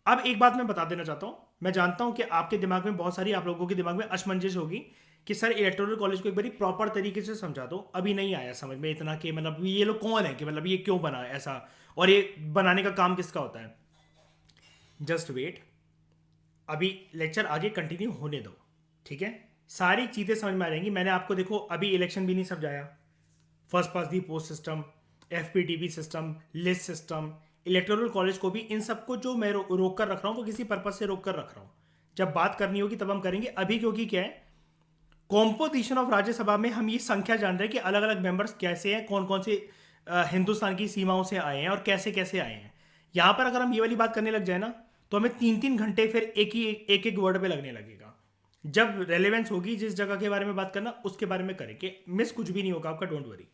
Speaker 1: अब एक बात मैं बता देना चाहता हूं, मैं जानता हूं कि आपके दिमाग में बहुत सारी, आप लोगों के दिमाग में असमंजस होगी कि सर इलेक्टोरल कॉलेज को एक बार प्रॉपर तरीके से समझा दो। अभी नहीं आया समझ में इतना कि मतलब ये लोग कौन है, कि मतलब ये क्यों बना ऐसा, और ये बनाने का काम किसका होता है। जस्ट वेट, अभी लेक्चर आगे कंटिन्यू होने दो, ठीक है? सारी चीज़ें समझ में आ जाएंगी। मैंने आपको देखो अभी इलेक्शन भी नहीं समझाया, first past the post system, FPTB system, list system, electoral college को भी, इन सबको जो मैं रोक कर रख रहा हूँ वो किसी पर्पज से रोक कर रख रहा हूँ। जब बात करनी होगी तब हम करेंगे। अभी क्योंकि क्या है, कॉम्पोजिशन ऑफ राज्यसभा में हम ये संख्या जान रहे हैं कि अलग अलग मेंबर्स कैसे हैं, कौन कौन से हिंदुस्तान की सीमाओं से आए हैं और कैसे कैसे आए हैं। यहाँ पर अगर हम ये वाली बात करने लग जाए ना, तो हमें 3-3 घंटे फिर एक वर्ड पे लगने लगेगा। जब रेलेवेंस होगी जिस जगह के बारे में बात करना, उसके बारे में करेंगे, मिस कुछ भी नहीं होगा आपका, डोंट वरी।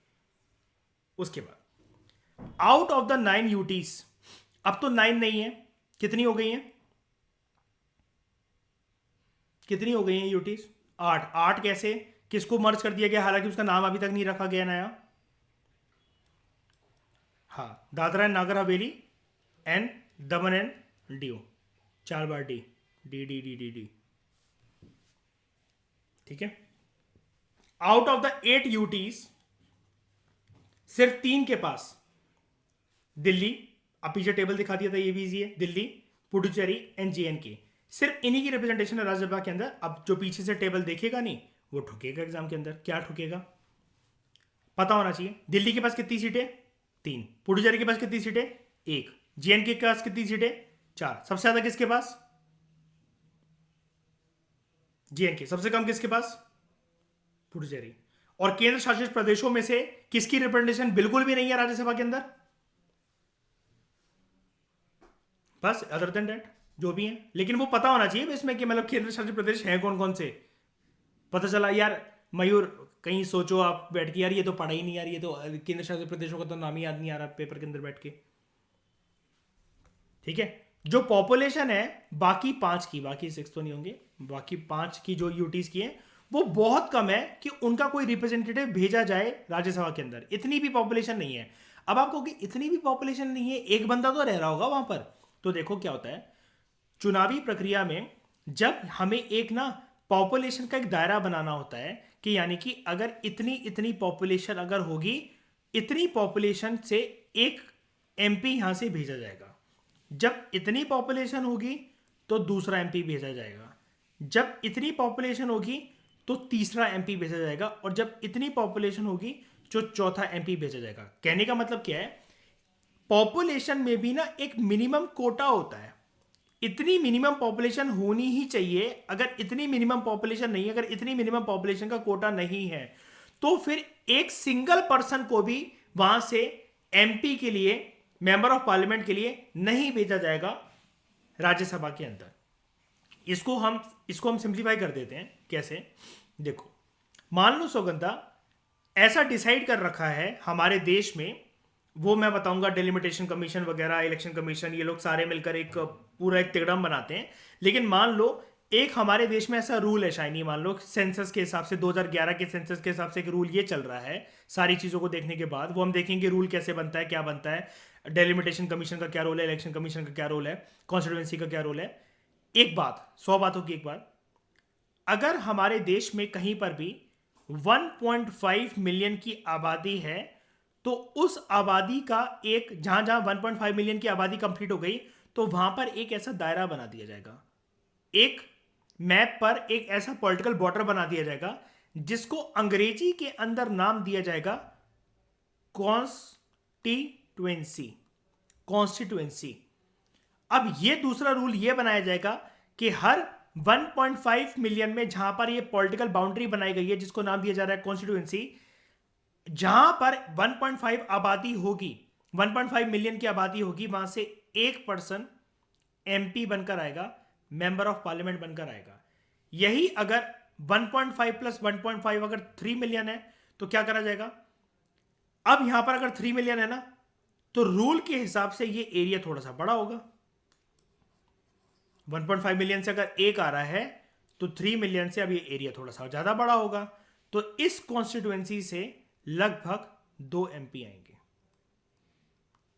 Speaker 1: उसके बाद आउट ऑफ द 9 यूटीज, अब तो 9 नहीं है, कितनी हो गई हैं? कितनी हो गई हैं यूटीज? 8। 8 कैसे, किसको मर्ज कर दिया गया, हालांकि उसका नाम अभी तक नहीं रखा गया नया? हाँ, Dadra and Nagar Haveli and Daman and Diu, 4 bar D D D D D D, ठीक है? आउट ऑफ द 8 यूटीज सिर्फ 3 के पास, दिल्ली, अब पीछे टेबल दिखा दिया था, ये भी इजी है, दिल्ली, पुडुचेरी एंड JNK, सिर्फ इन्हीं की रिप्रेजेंटेशन है राज्यसभा के अंदर। अब जो पीछे से टेबल देखेगा नहीं वो ठुकेगा एग्जाम के अंदर। क्या ठुकेगा पता होना चाहिए। दिल्ली के पास कितनी सीटें? 3। पुडुचेरी के पास कितनी सीटें? 1। JNK के पास कितनी सीटें? 4। सबसे ज्यादा किसके पास? JNK। सबसे कम किसके पास? पुडुचेरी। और केंद्र शासित प्रदेशों में से किसकी रिप्रेजेंटेशन बिल्कुल भी नहीं है राज्यसभा के अंदर? बस, अदर देन दैट जो भी है, लेकिन वो पता होना चाहिए इसमें कि मतलब केंद्र शासित प्रदेश हैं कौन कौन से। पता चला यार मयूर, कहीं सोचो आप बैठ के, यार ये तो पढ़ा ही नहीं, यार ये तो केंद्र शासित प्रदेशों का तो नाम ही याद नहीं आ रहा पेपर के अंदर बैठ के। ठीक है, जो पॉपुलेशन है बाकी 5 की, बाकी 6 तो नहीं होंगे, बाकी 5 की जो यूटीज की है वो बहुत कम है कि उनका कोई रिप्रेजेंटेटिव भेजा जाए राज्यसभा के अंदर। इतनी भी पॉपुलेशन नहीं है। अब आपको कि इतनी भी पॉपुलेशन नहीं है, एक बंदा तो रह रहा होगा वहां पर। तो देखो क्या होता है चुनावी प्रक्रिया में, जब हमें एक ना पॉपुलेशन का एक दायरा बनाना होता है कि यानी कि अगर इतनी इतनी पॉपुलेशन अगर होगी, इतनी पॉपुलेशन से एक MP यहां से भेजा जाएगा। जब इतनी पॉपुलेशन होगी तो दूसरा MP भेजा जाएगा। जब इतनी पॉपुलेशन होगी तो तीसरा MP भेजा जाएगा। और जब इतनी पॉपुलेशन होगी जो चौथा MP भेजा जाएगा। कहने का मतलब क्या है, पॉपुलेशन में भी ना एक मिनिमम कोटा होता है। इतनी मिनिमम पॉपुलेशन होनी ही चाहिए। अगर इतनी मिनिमम पॉपुलेशन नहीं है, अगर इतनी मिनिमम पॉपुलेशन का कोटा नहीं है, तो फिर एक सिंगल पर्सन को भी वहां से MP के लिए, मेंबर ऑफ पार्लियामेंट के लिए नहीं भेजा जाएगा राज्यसभा के अंदर। इसको हम सिंप्लीफाई कर देते हैं। कैसे? देखो, मान लो सौगंधा, ऐसा डिसाइड कर रखा है हमारे देश में, वो मैं बताऊंगा, डेलिमिटेशन कमीशन वगैरह, इलेक्शन कमीशन, ये लोग सारे मिलकर एक पूरा एक तिकड़म बनाते हैं। लेकिन मान लो एक हमारे देश में ऐसा रूल है शाइनी, मान लो सेंसस के हिसाब से, 2011 के सेंसस के हिसाब से एक रूल ये चल रहा है। सारी चीज़ों को देखने के बाद वो हम देखेंगे रूल कैसे बनता है, क्या बनता है, डेलिमिटेशन कमीशन का क्या रोल है, इलेक्शन कमीशन का क्या रोल है, कॉन्स्टिट्यूएंसी का क्या रोल है। एक बात, 100 बातों की एक बात, अगर हमारे देश में कहीं पर भी 1.5 मिलियन की आबादी है, तो उस आबादी का एक, जहां जहां 1.5 मिलियन की आबादी कंप्लीट हो गई, तो वहां पर एक ऐसा दायरा बना दिया जाएगा, एक मैप पर एक ऐसा पॉलिटिकल बॉर्डर बना दिया जाएगा जिसको अंग्रेजी के अंदर नाम दिया जाएगा कॉन्स्टिट्यूएंसी। कॉन्स्टिट्यूएंसी। अब ये दूसरा रूल ये बनाया जाएगा कि हर 1.5 मिलियन में जहां पर ये पॉलिटिकल बाउंड्री बनाई गई है, जिसको नाम दिया जा रहा है कॉन्स्टिट्यूएंसी, जहां पर 1.5 आबादी होगी, 1.5 मिलियन की आबादी होगी, वहां से एक पर्सन MP बनकर आएगा, मेंबर ऑफ पार्लियामेंट बनकर आएगा। यही अगर 1.5 प्लस 1.5 अगर 3 मिलियन है तो क्या करा जाएगा? अब यहां पर अगर 3 मिलियन है ना, तो रूल के हिसाब से ये एरिया थोड़ा सा बड़ा होगा। 1.5 मिलियन से अगर एक आ रहा है तो 3 मिलियन से अब ये एरिया थोड़ा सा ज्यादा बड़ा होगा। तो इस कॉन्स्टिट्यूएंसी से लगभग 2 MP आएंगे।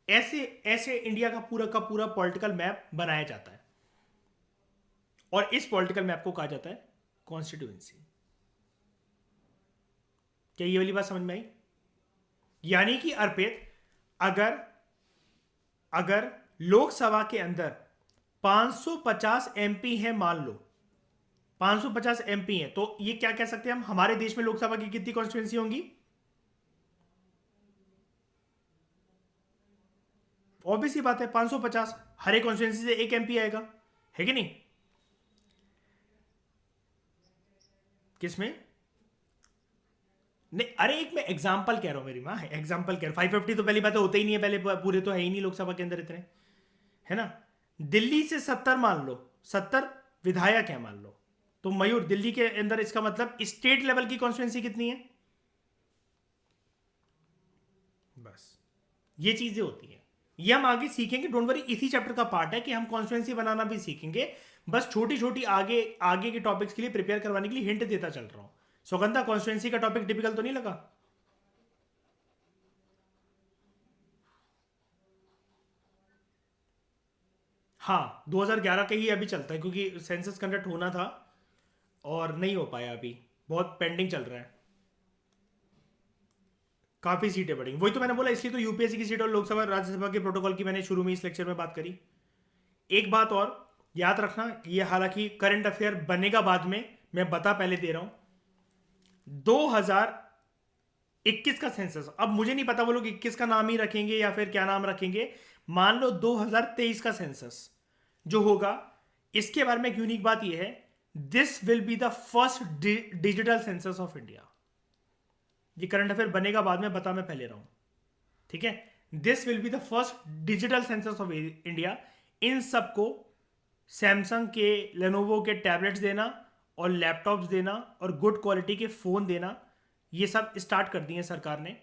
Speaker 1: ऐसे ऐसे इंडिया का पूरा पॉलिटिकल मैप बनाया जाता है। और इस पॉलिटिकल मैप को कहा जाता है कॉन्स्टिट्यूएंसी। क्या ये वाली बात समझ में आई? यानी कि अर्पित, अगर लोकसभा के अंदर 550 MP है, मान लो 550 MP है, तो ये क्या कह सकते हैं हम, हमारे देश में लोकसभा की कितनी कॉन्स्टिट्यूएंसी होंगी? ऑब्वियस ही बात है 550, हर एक कॉन्स्टिट्यूएंसी से एक MP आएगा, है कि नहीं? किसमें? नहीं, अरे एक मैं एग्जाम्पल कह रहा हूं, मेरी माँ एग्जाम्पल कह रहा हूं। 550 तो पहली बात होते ही नहीं है, पहले पूरे तो है ही नहीं लोकसभा के अंदर इतने, है ना। दिल्ली से 70 मान लो, 70 विधायक है मान लो, तो मयूर दिल्ली के अंदर, इसका मतलब स्टेट लेवल की कॉन्स्टिट्यूएंसी कितनी है? बस ये चीजें होती हैं, ये हम आगे सीखेंगे, डोंट वरी। इसी चैप्टर का पार्ट है कि हम कॉन्स्टिट्यूएंसी बनाना भी सीखेंगे। बस छोटी छोटी आगे आगे के टॉपिक्स के लिए प्रिपेयर करवाने के लिए हिंट देता चल रहा हूं। सुगंधा, कॉन्स्टिट्यूएंसी का टॉपिक टिपिकल तो नहीं लगा? हाँ, 2011 का ही अभी चलता है क्योंकि सेंसस कंडक्ट होना था और नहीं हो पाया, अभी बहुत पेंडिंग चल रहा है। काफी सीटें बढ़ेंगी, वही तो मैंने बोला, इसलिए तो यूपीएससी की सीट और लोकसभा राज्यसभा के प्रोटोकॉल की मैंने शुरू में इस लेक्चर में बात करी। एक बात और याद रखना, ये हालांकि करंट अफेयर बनेगा बाद में, मैं बता पहले दे रहा हूं, 2021 का सेंसस, अब मुझे नहीं पता वो लोग 21 का नाम ही रखेंगे या फिर क्या नाम रखेंगे, मान लो 2023 का सेंसस जो होगा, इसके बारे में एक यूनिक बात यह है, this will be the first digital census of India. ये करंट अफेयर बनेगा बाद में, बता मैं पहले रहा हूं, ठीक है। This will be the first digital census of India. इन सबको सैमसंग के, लेनोवो के टैबलेट्स देना और लैपटॉप्स देना और गुड क्वालिटी के फ़ोन देना, ये सब स्टार्ट कर दिए सरकार ने,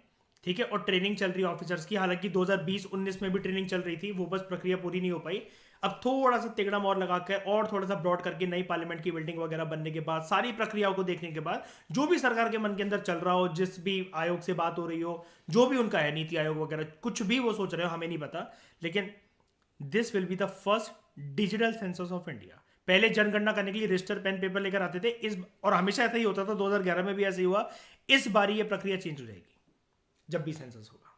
Speaker 1: ठीक है। और ट्रेनिंग चल रही है ऑफिसर्स की, हालांकि 2020-19 में भी ट्रेनिंग चल रही थी, वो बस प्रक्रिया पूरी नहीं हो पाई। अब थोड़ा सा तिगड़ा और लगा के और थोड़ा सा ब्रॉड करके नई पार्लियामेंट की बिल्डिंग वगैरह बनने के बाद, सारी प्रक्रियाओं को देखने के बाद, जो भी सरकार के मन के अंदर चल रहा हो, जिस भी आयोग से बात हो रही हो, जो भी उनका है नीति आयोग वगैरह, कुछ भी वो सोच रहे हो हमें नहीं पता, लेकिन this will be the first digital census of India. पहले जनगणना करने के लिए रजिस्टर पेन पेपर लेकर आते थे, इस और हमेशा ऐसा ही होता था, 2011 में भी ऐसे ही हुआ। इस बार ये प्रक्रिया चेंज हो जाएगी जब भी सेंसस होगा,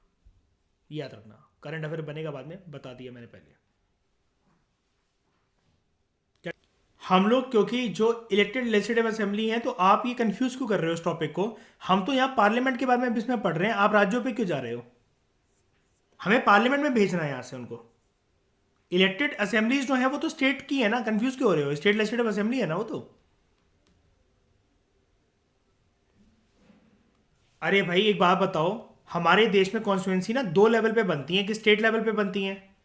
Speaker 1: याद रखना। करंट अफेयर बनेगा बाद में, बता दिया मैंने पहले। हम लोग क्योंकि जो इलेक्टेड लेजिस्लेटिव असेंबली है, तो आप ये कंफ्यूज क्यों कर रहे हो इस टॉपिक को? हम तो यहाँ पार्लियामेंट के बारे में इसमें पढ़ रहे हैं, आप राज्यों पे क्यों जा रहे हो? हमें पार्लियामेंट में भेजना है यहाँ से उनको। इलेक्टेड असेंबलीज जो है वो तो स्टेट की है ना, कंफ्यूज क्यों हो रहे हो? स्टेट लेजिस्लेटिव असेंबली है ना वो तो। अरे भाई एक बात बताओ, हमारे देश में कॉन्स्टिट्यूंसी ना दो लेवल पे बनती है कि स्टेट लेवल पे बनती है।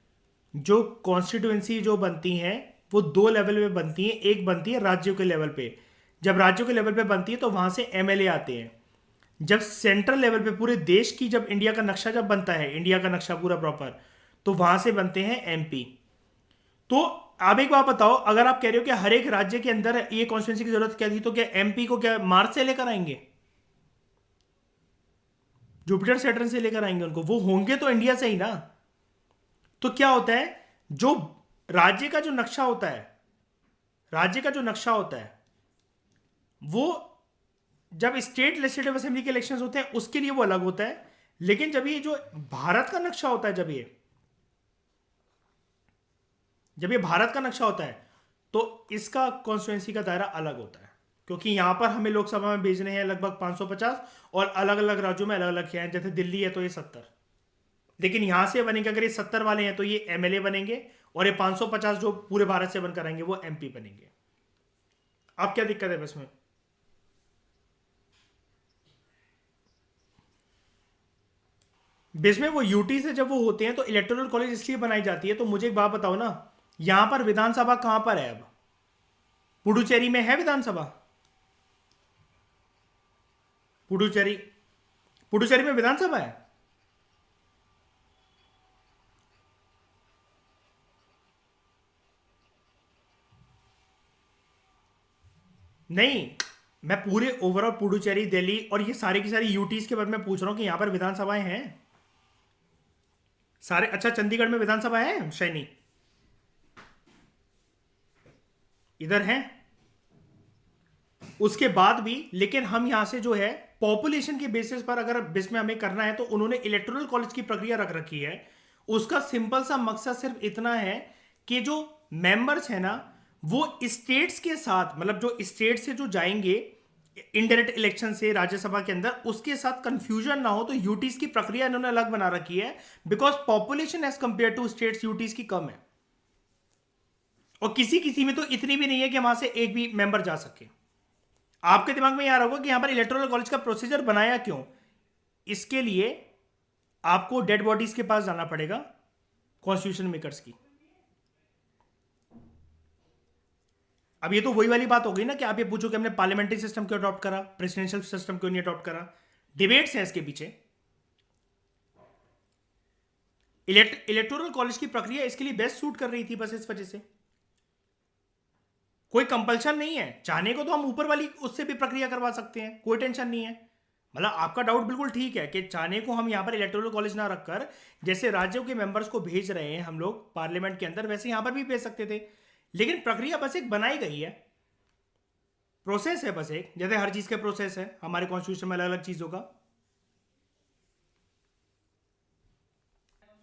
Speaker 1: जो कॉन्स्टिट्यूंसी जो बनती हैं वो दो लेवल पे बनती हैं, एक बनती है राज्यों के लेवल पे। जब राज्यों के लेवल पे बनती है तो वहां से एमएलए आते हैं। जब सेंट्रल लेवल पे पूरे देश की, जब इंडिया का नक्शा जब बनता है, इंडिया का नक्शा पूरा प्रॉपर, तो वहां से बनते हैं एमपी। तो आप एक बात बताओ, अगर आप कह रहे हो कि हर एक राज्य के अंदर ये कॉन्स्टिट्यूंसी की जरूरत क्या थी, तो क्या एमपी को क्या मार्स से लेकर आएंगे? जुपिटर सैटर्न से लेकर आएंगे उनको? वो होंगे तो इंडिया से ही ना। तो क्या होता है, जो राज्य का जो नक्शा होता है, राज्य का जो नक्शा होता है, वो जब स्टेट लेजिस्लेटिव असेंबली के इलेक्शंस होते हैं उसके लिए वो अलग होता है। लेकिन जब ये जो भारत का नक्शा होता है, जब ये भारत का नक्शा होता है, तो इसका कॉन्स्टिट्यूंसी का दायरा अलग होता है, क्योंकि यहां पर हमें लोकसभा में भेजने हैं लगभग 550, और अलग अलग राज्यों में अलग अलग हैं। जैसे दिल्ली है तो ये 70, लेकिन यहां से बनेंगे, अगर ये 70 वाले हैं तो ये एमएलए बनेंगे, और ये 550 जो पूरे भारत से बनकर आएंगे वो एमपी बनेंगे। अब क्या दिक्कत है बस में? बेस में वो यूटी से जब वो होते हैं तो इलेक्टोरल कॉलेज इसलिए बनाई जाती है। तो मुझे एक बात बताओ ना, यहां पर विधानसभा कहां पर है अब? पुडुचेरी में है विधानसभा? पुडुचेरी, पुडुचेरी में विधानसभा है? नहीं, मैं पूरे ओवरऑल पुडुचेरी, दिल्ली और ये सारी की सारी यूटीज के बारे में पूछ रहा हूं कि यहां पर विधानसभाएं हैं सारे। अच्छा, चंडीगढ़ में विधानसभा है शैनी? इधर है उसके बाद भी, लेकिन हम यहां से जो है पॉपुलेशन के बेसिस पर अगर बिस में हमें करना है, तो उन्होंने इलेक्टोरल कॉलेज की प्रक्रिया रख रखी है। उसका सिंपल सा मकसद सिर्फ इतना है कि जो मेंबर्स है ना, वो स्टेट्स के साथ, मतलब जो स्टेट से जो जाएंगे इनडायरेक्ट इलेक्शन से राज्यसभा के अंदर, उसके साथ कंफ्यूजन ना हो। तो यूटीज की प्रक्रिया इन्होंने अलग बना रखी है, because population as compare to states UTs की कम है, और किसी किसी में तो इतनी भी नहीं है कि वहां से एक भी मेंबर जा सके। आपके दिमाग में यह होगा कि यहां पर इलेक्टोरल कॉलेज का प्रोसीजर बनाया क्यों? इसके लिए आपको डेड बॉडीज के पास जाना पड़ेगा, कॉन्स्टिट्यूशन मेकर्स की। अब ये तो वही वाली बात हो गई ना कि आप ये पूछो कि हमने पार्लियामेंट्री सिस्टम क्यों अडॉप्ट करा, प्रेसिडेंशियल सिस्टम क्यों नहीं अडॉप्ट करा। डिबेट्स हैं इसके पीछे। इलेक्टोरल कॉलेज की प्रक्रिया इसके लिए बेस्ट सूट कर रही थी, बस इस वजह से। कोई कंपल्शन नहीं है, चाहने को तो हम ऊपर वाली उससे भी प्रक्रिया करवा सकते हैं, कोई टेंशन नहीं है। मतलब आपका डाउट बिल्कुल ठीक है कि चाहने को हम यहाँ पर इलेक्टोरल कॉलेज ना रखकर, जैसे राज्यों के मेंबर्स को भेज रहे हैं हम लोग पार्लियामेंट के अंदर, वैसे यहाँ पर भी भेज सकते थे। लेकिन प्रक्रिया बस एक बनाई गई है, प्रोसेस है बस एक, जैसे हर चीज का प्रोसेस है हमारे कॉन्स्टिट्यूशन में अलग अलग चीजों का।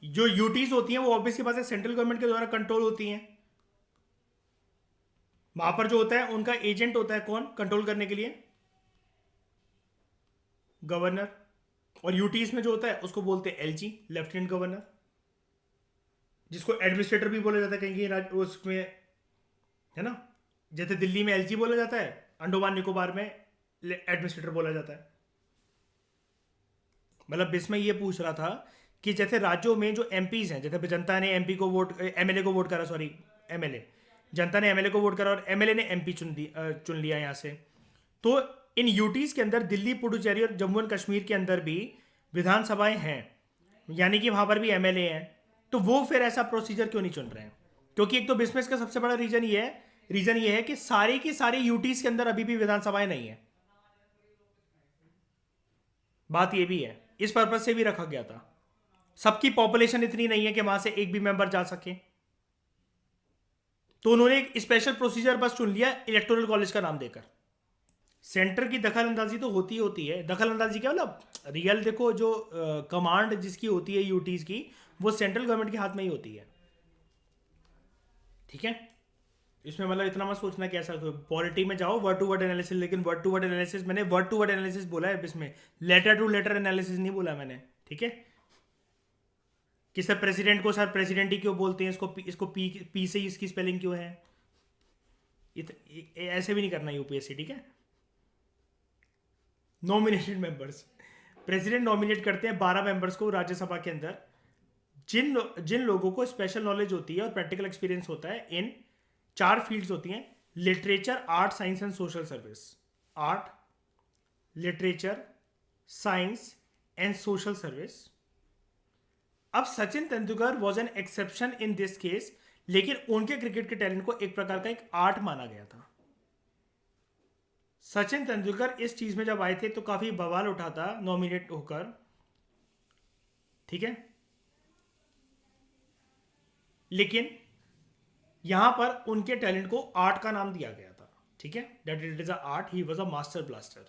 Speaker 1: जो यूटीज होती हैं वो ऑब्वियसली बात है सेंट्रल गवर्नमेंट के द्वारा कंट्रोल होती हैं। वहां पर जो होता है उनका एजेंट होता है कौन कंट्रोल करने के लिए? गवर्नर। और यूटीज में जो होता है उसको बोलते हैं एलजी, लेफ्टिनेंट गवर्नर, जिसको एडमिनिस्ट्रेटर भी बोला जाता है कहीं कहीं उसमें, है ना। जैसे दिल्ली में एलजी बोला जाता है, अंडोमान निकोबार में एडमिनिस्ट्रेटर बोला जाता है। मतलब इसमें ये पूछ रहा था कि जैसे राज्यों में जो एमपीज हैं, जैसे जनता ने एमपी को वोट, एमएलए को वोट करा, सॉरी एमएलए, जनता ने एमएलए को वोट करा और एमएलए ने एमपी चुन लिया यहाँ से। तो इन यूटीज के अंदर दिल्ली, पुडुचेरी और जम्मू एंड कश्मीर के अंदर भी विधानसभाएं हैं, यानी कि वहां पर भी एमएलए हैं। तो वो फिर ऐसा प्रोसीजर क्यों नहीं चुन रहे हैं? क्योंकि एक तो बिजनेस का सबसे बड़ा रीजन ये है कि सारी की सारी यूटीज के अंदर अभी भी विधानसभाएं नहीं है। बात ये भी है, इस पर्पज से भी रखा गया था। सबकी पॉपुलेशन इतनी नहीं है कि वहां से एक भी मेंबर जा सके, तो उन्होंने एक स्पेशल प्रोसीजर बस चुन लिया इलेक्टोरल कॉलेज का नाम देकर। सेंटर की दखल अंदाजी तो होती है। दखल अंदाजी क्या मतलब, रियल देखो जो कमांड जिसकी होती है यूटीज की, वो सेंट्रल गवर्नमेंट के हाथ में ही होती है। ठीक है, इसमें मतलब इतना मत सोचना कि ऐसा पॉलिटी में जाओ वर्ड टू वर्ड एनालिसिस, लेकिन वर्ड टू वर्ड एनालिसिस मैंने वर्ड टू वर्ड एनालिसिस बोला है, इसमें लेटर टू लेटर एनालिसिस नहीं बोला मैंने। ठीक है, कि सर प्रेसिडेंट को सर प्रेसिडेंट ही क्यों बोलते हैं, इसको पी से इसकी स्पेलिंग क्यों है, ऐसे भी नहीं करना यूपीएससी। ठीक है, नॉमिनेटेड मेंबर्स, प्रेसिडेंट नॉमिनेट करते हैं 12 मेंबर्स को राज्यसभा के अंदर, जिन लोगों को स्पेशल नॉलेज होती है और प्रैक्टिकल एक्सपीरियंस होता है इन 4 फील्ड्स होती हैं: literature, art, science and social service. Art, literature, science and social service. अब Sachin Tendulkar was an exception in this case, लेकिन उनके क्रिकेट के टैलेंट को एक प्रकार का एक आर्ट माना गया था। सचिन तेंदुलकर इस चीज में जब आए थे तो काफी बवाल उठा था नॉमिनेट होकर। ठीक है, लेकिन यहां पर उनके टैलेंट को आर्ट का नाम दिया गया था। ठीक है, that it is a art, he was a master blaster.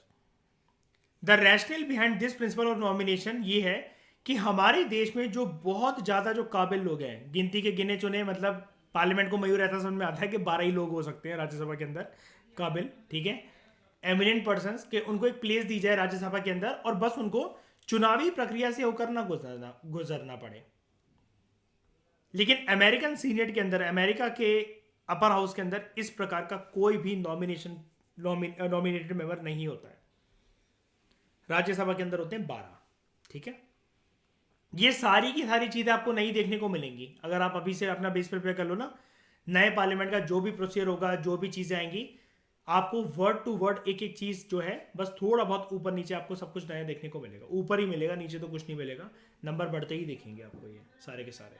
Speaker 1: The rational behind this principle of nomination ये है कि हमारे देश में जो बहुत ज्यादा जो काबिल लोग हैं, गिनती के गिने चुने, मतलब पार्लियामेंट को मयूर ऐसा समझ में आता है कि 12 ही लोग हो सकते हैं राज्यसभा के अंदर काबिल। ठीक है, एमिनेंट पर्सन के उनको एक प्लेस दी जाए राज्यसभा के अंदर और बस उनको चुनावी प्रक्रिया से होकर ना गुजरना पड़े। लेकिन अमेरिकन सीनेट के अंदर, अमेरिका के अपर हाउस के अंदर इस प्रकार का कोई भी नॉमिनेटेड मेंबर नहीं होता है। राज्यसभा के अंदर होते हैं 12। ठीक है, ये सारी की सारी चीजें आपको नहीं देखने को मिलेंगी अगर आप अभी से अपना बेस प्रिपेयर कर लो ना। नए पार्लियामेंट का जो भी प्रोसीजर होगा, जो भी चीजें आएंगी, आपको वर्ड टू वर्ड एक एक चीज जो है बस थोड़ा बहुत ऊपर नीचे आपको सब कुछ नया देखने को मिलेगा। ऊपर ही मिलेगा, नीचे तो कुछ नहीं मिलेगा। नंबर बढ़ते ही देखेंगे आपको ये सारे के सारे।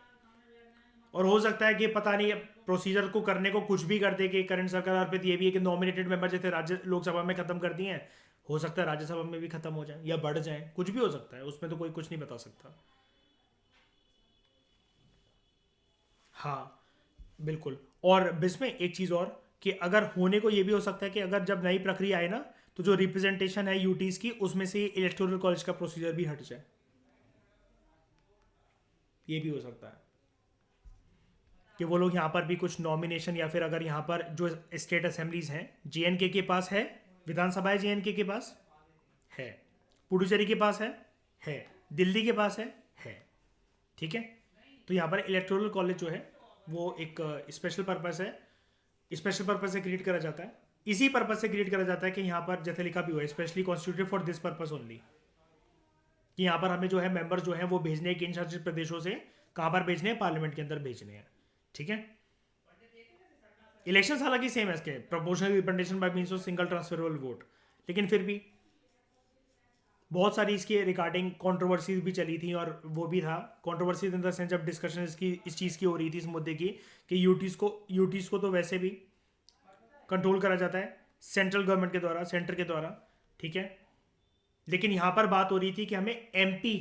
Speaker 1: और हो सकता है कि पता नहीं प्रोसीजर को करने को कुछ भी कर दे कि करंट सरकार पे ये भी है कि नॉमिनेटेड मेंबर जैसे राज्य लोकसभा में खत्म कर दिए हैं, हो सकता है राज्यसभा में भी खत्म हो जाए या बढ़ जाए, कुछ भी हो सकता है, उसमें तो कोई कुछ नहीं बता सकता। हाँ बिल्कुल। और इसमें एक चीज़ और कि अगर होने को ये भी हो सकता है कि अगर जब नई प्रक्रिया आए ना, तो जो रिप्रेजेंटेशन है यूटीज की, उसमें से इलेक्टोरल कॉलेज का प्रोसीजर भी हट जाए। ये भी हो सकता है कि वो लोग यहाँ पर भी कुछ नॉमिनेशन, या फिर अगर यहाँ पर जो स्टेट असेंबलीज हैं, जेएनके के पास है विधानसभा, है जेएनके के पास है, पुडुचेरी के पास है, दिल्ली के पास है। ठीक है, तो यहाँ पर इलेक्टोरल कॉलेज जो है वो एक स्पेशल पर्पस है, स्पेशल पर्पस से क्रिएट करा जाता है। इसी पर्पस से क्रिएट करा जाता है कि यहाँ पर जैसे लिखा भी हुआ है, specially constituted for this purpose only, कि यहाँ पर हमें जो है मेंबर जो है वो भेजने हैं केंद्र शासित प्रदेशों से। कहाँ पर भेजने हैं? पार्लियामेंट के अंदर भेजने हैं। ठीक है, इलेक्शन हालांकि सेम है इसके, proportional representation by means of single transferable vote, लेकिन फिर भी बहुत सारी इसके रिगार्डिंग कंट्रोवर्सीज भी चली थी। और वो भी था कंट्रोवर्सीज इन द सेंस जब डिस्कशन इस चीज़ की हो रही थी, इस मुद्दे की, कि यूटीज को तो वैसे भी कंट्रोल करा जाता है सेंट्रल गवर्नमेंट के द्वारा, सेंटर के द्वारा। ठीक है, लेकिन यहाँ पर बात हो रही थी कि हमें एमपी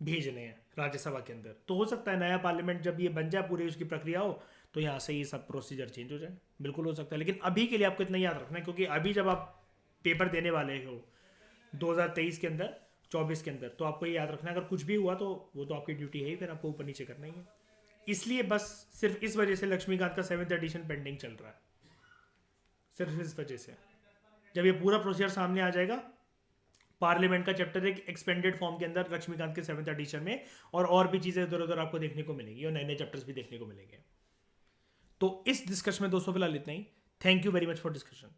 Speaker 1: भेजने हैं राज्यसभा के अंदर। तो हो सकता है नया पार्लियामेंट जब ये बन जाए, पूरी उसकी प्रक्रिया हो, तो यहाँ से ये सब प्रोसीजर चेंज हो जाए। बिल्कुल हो सकता है, लेकिन अभी के लिए आपको इतना याद रखना है, क्योंकि अभी जब आप पेपर देने वाले हो 2023 के अंदर, 24 के अंदर। तो आपको ये याद रखना है, अगर कुछ भी हुआ तो वो तो आपकी ड्यूटी है ही, फिर आपको ऊपर नीचे करना ही है। इसलिए बस सिर्फ इस वजह से लक्ष्मीकांत का 7th एडिशन पेंडिंग चल रहा है, सिर्फ इस वजह से। जब ये पूरा प्रोसीजर सामने आ जाएगा, पार्लियामेंट का चैप्टर एक एक्सपेंडेड फॉर्म के अंदर लक्ष्मीकांत के 7th एडिशन में, और भी चीज़ें इधर उधर आपको देखने को मिलेंगी और नए नए चैप्टर्स भी देखने को मिलेंगे। तो इस डिस्कशन में दोस्तों फिलहाल इतना ही। Thank you very much for discussion.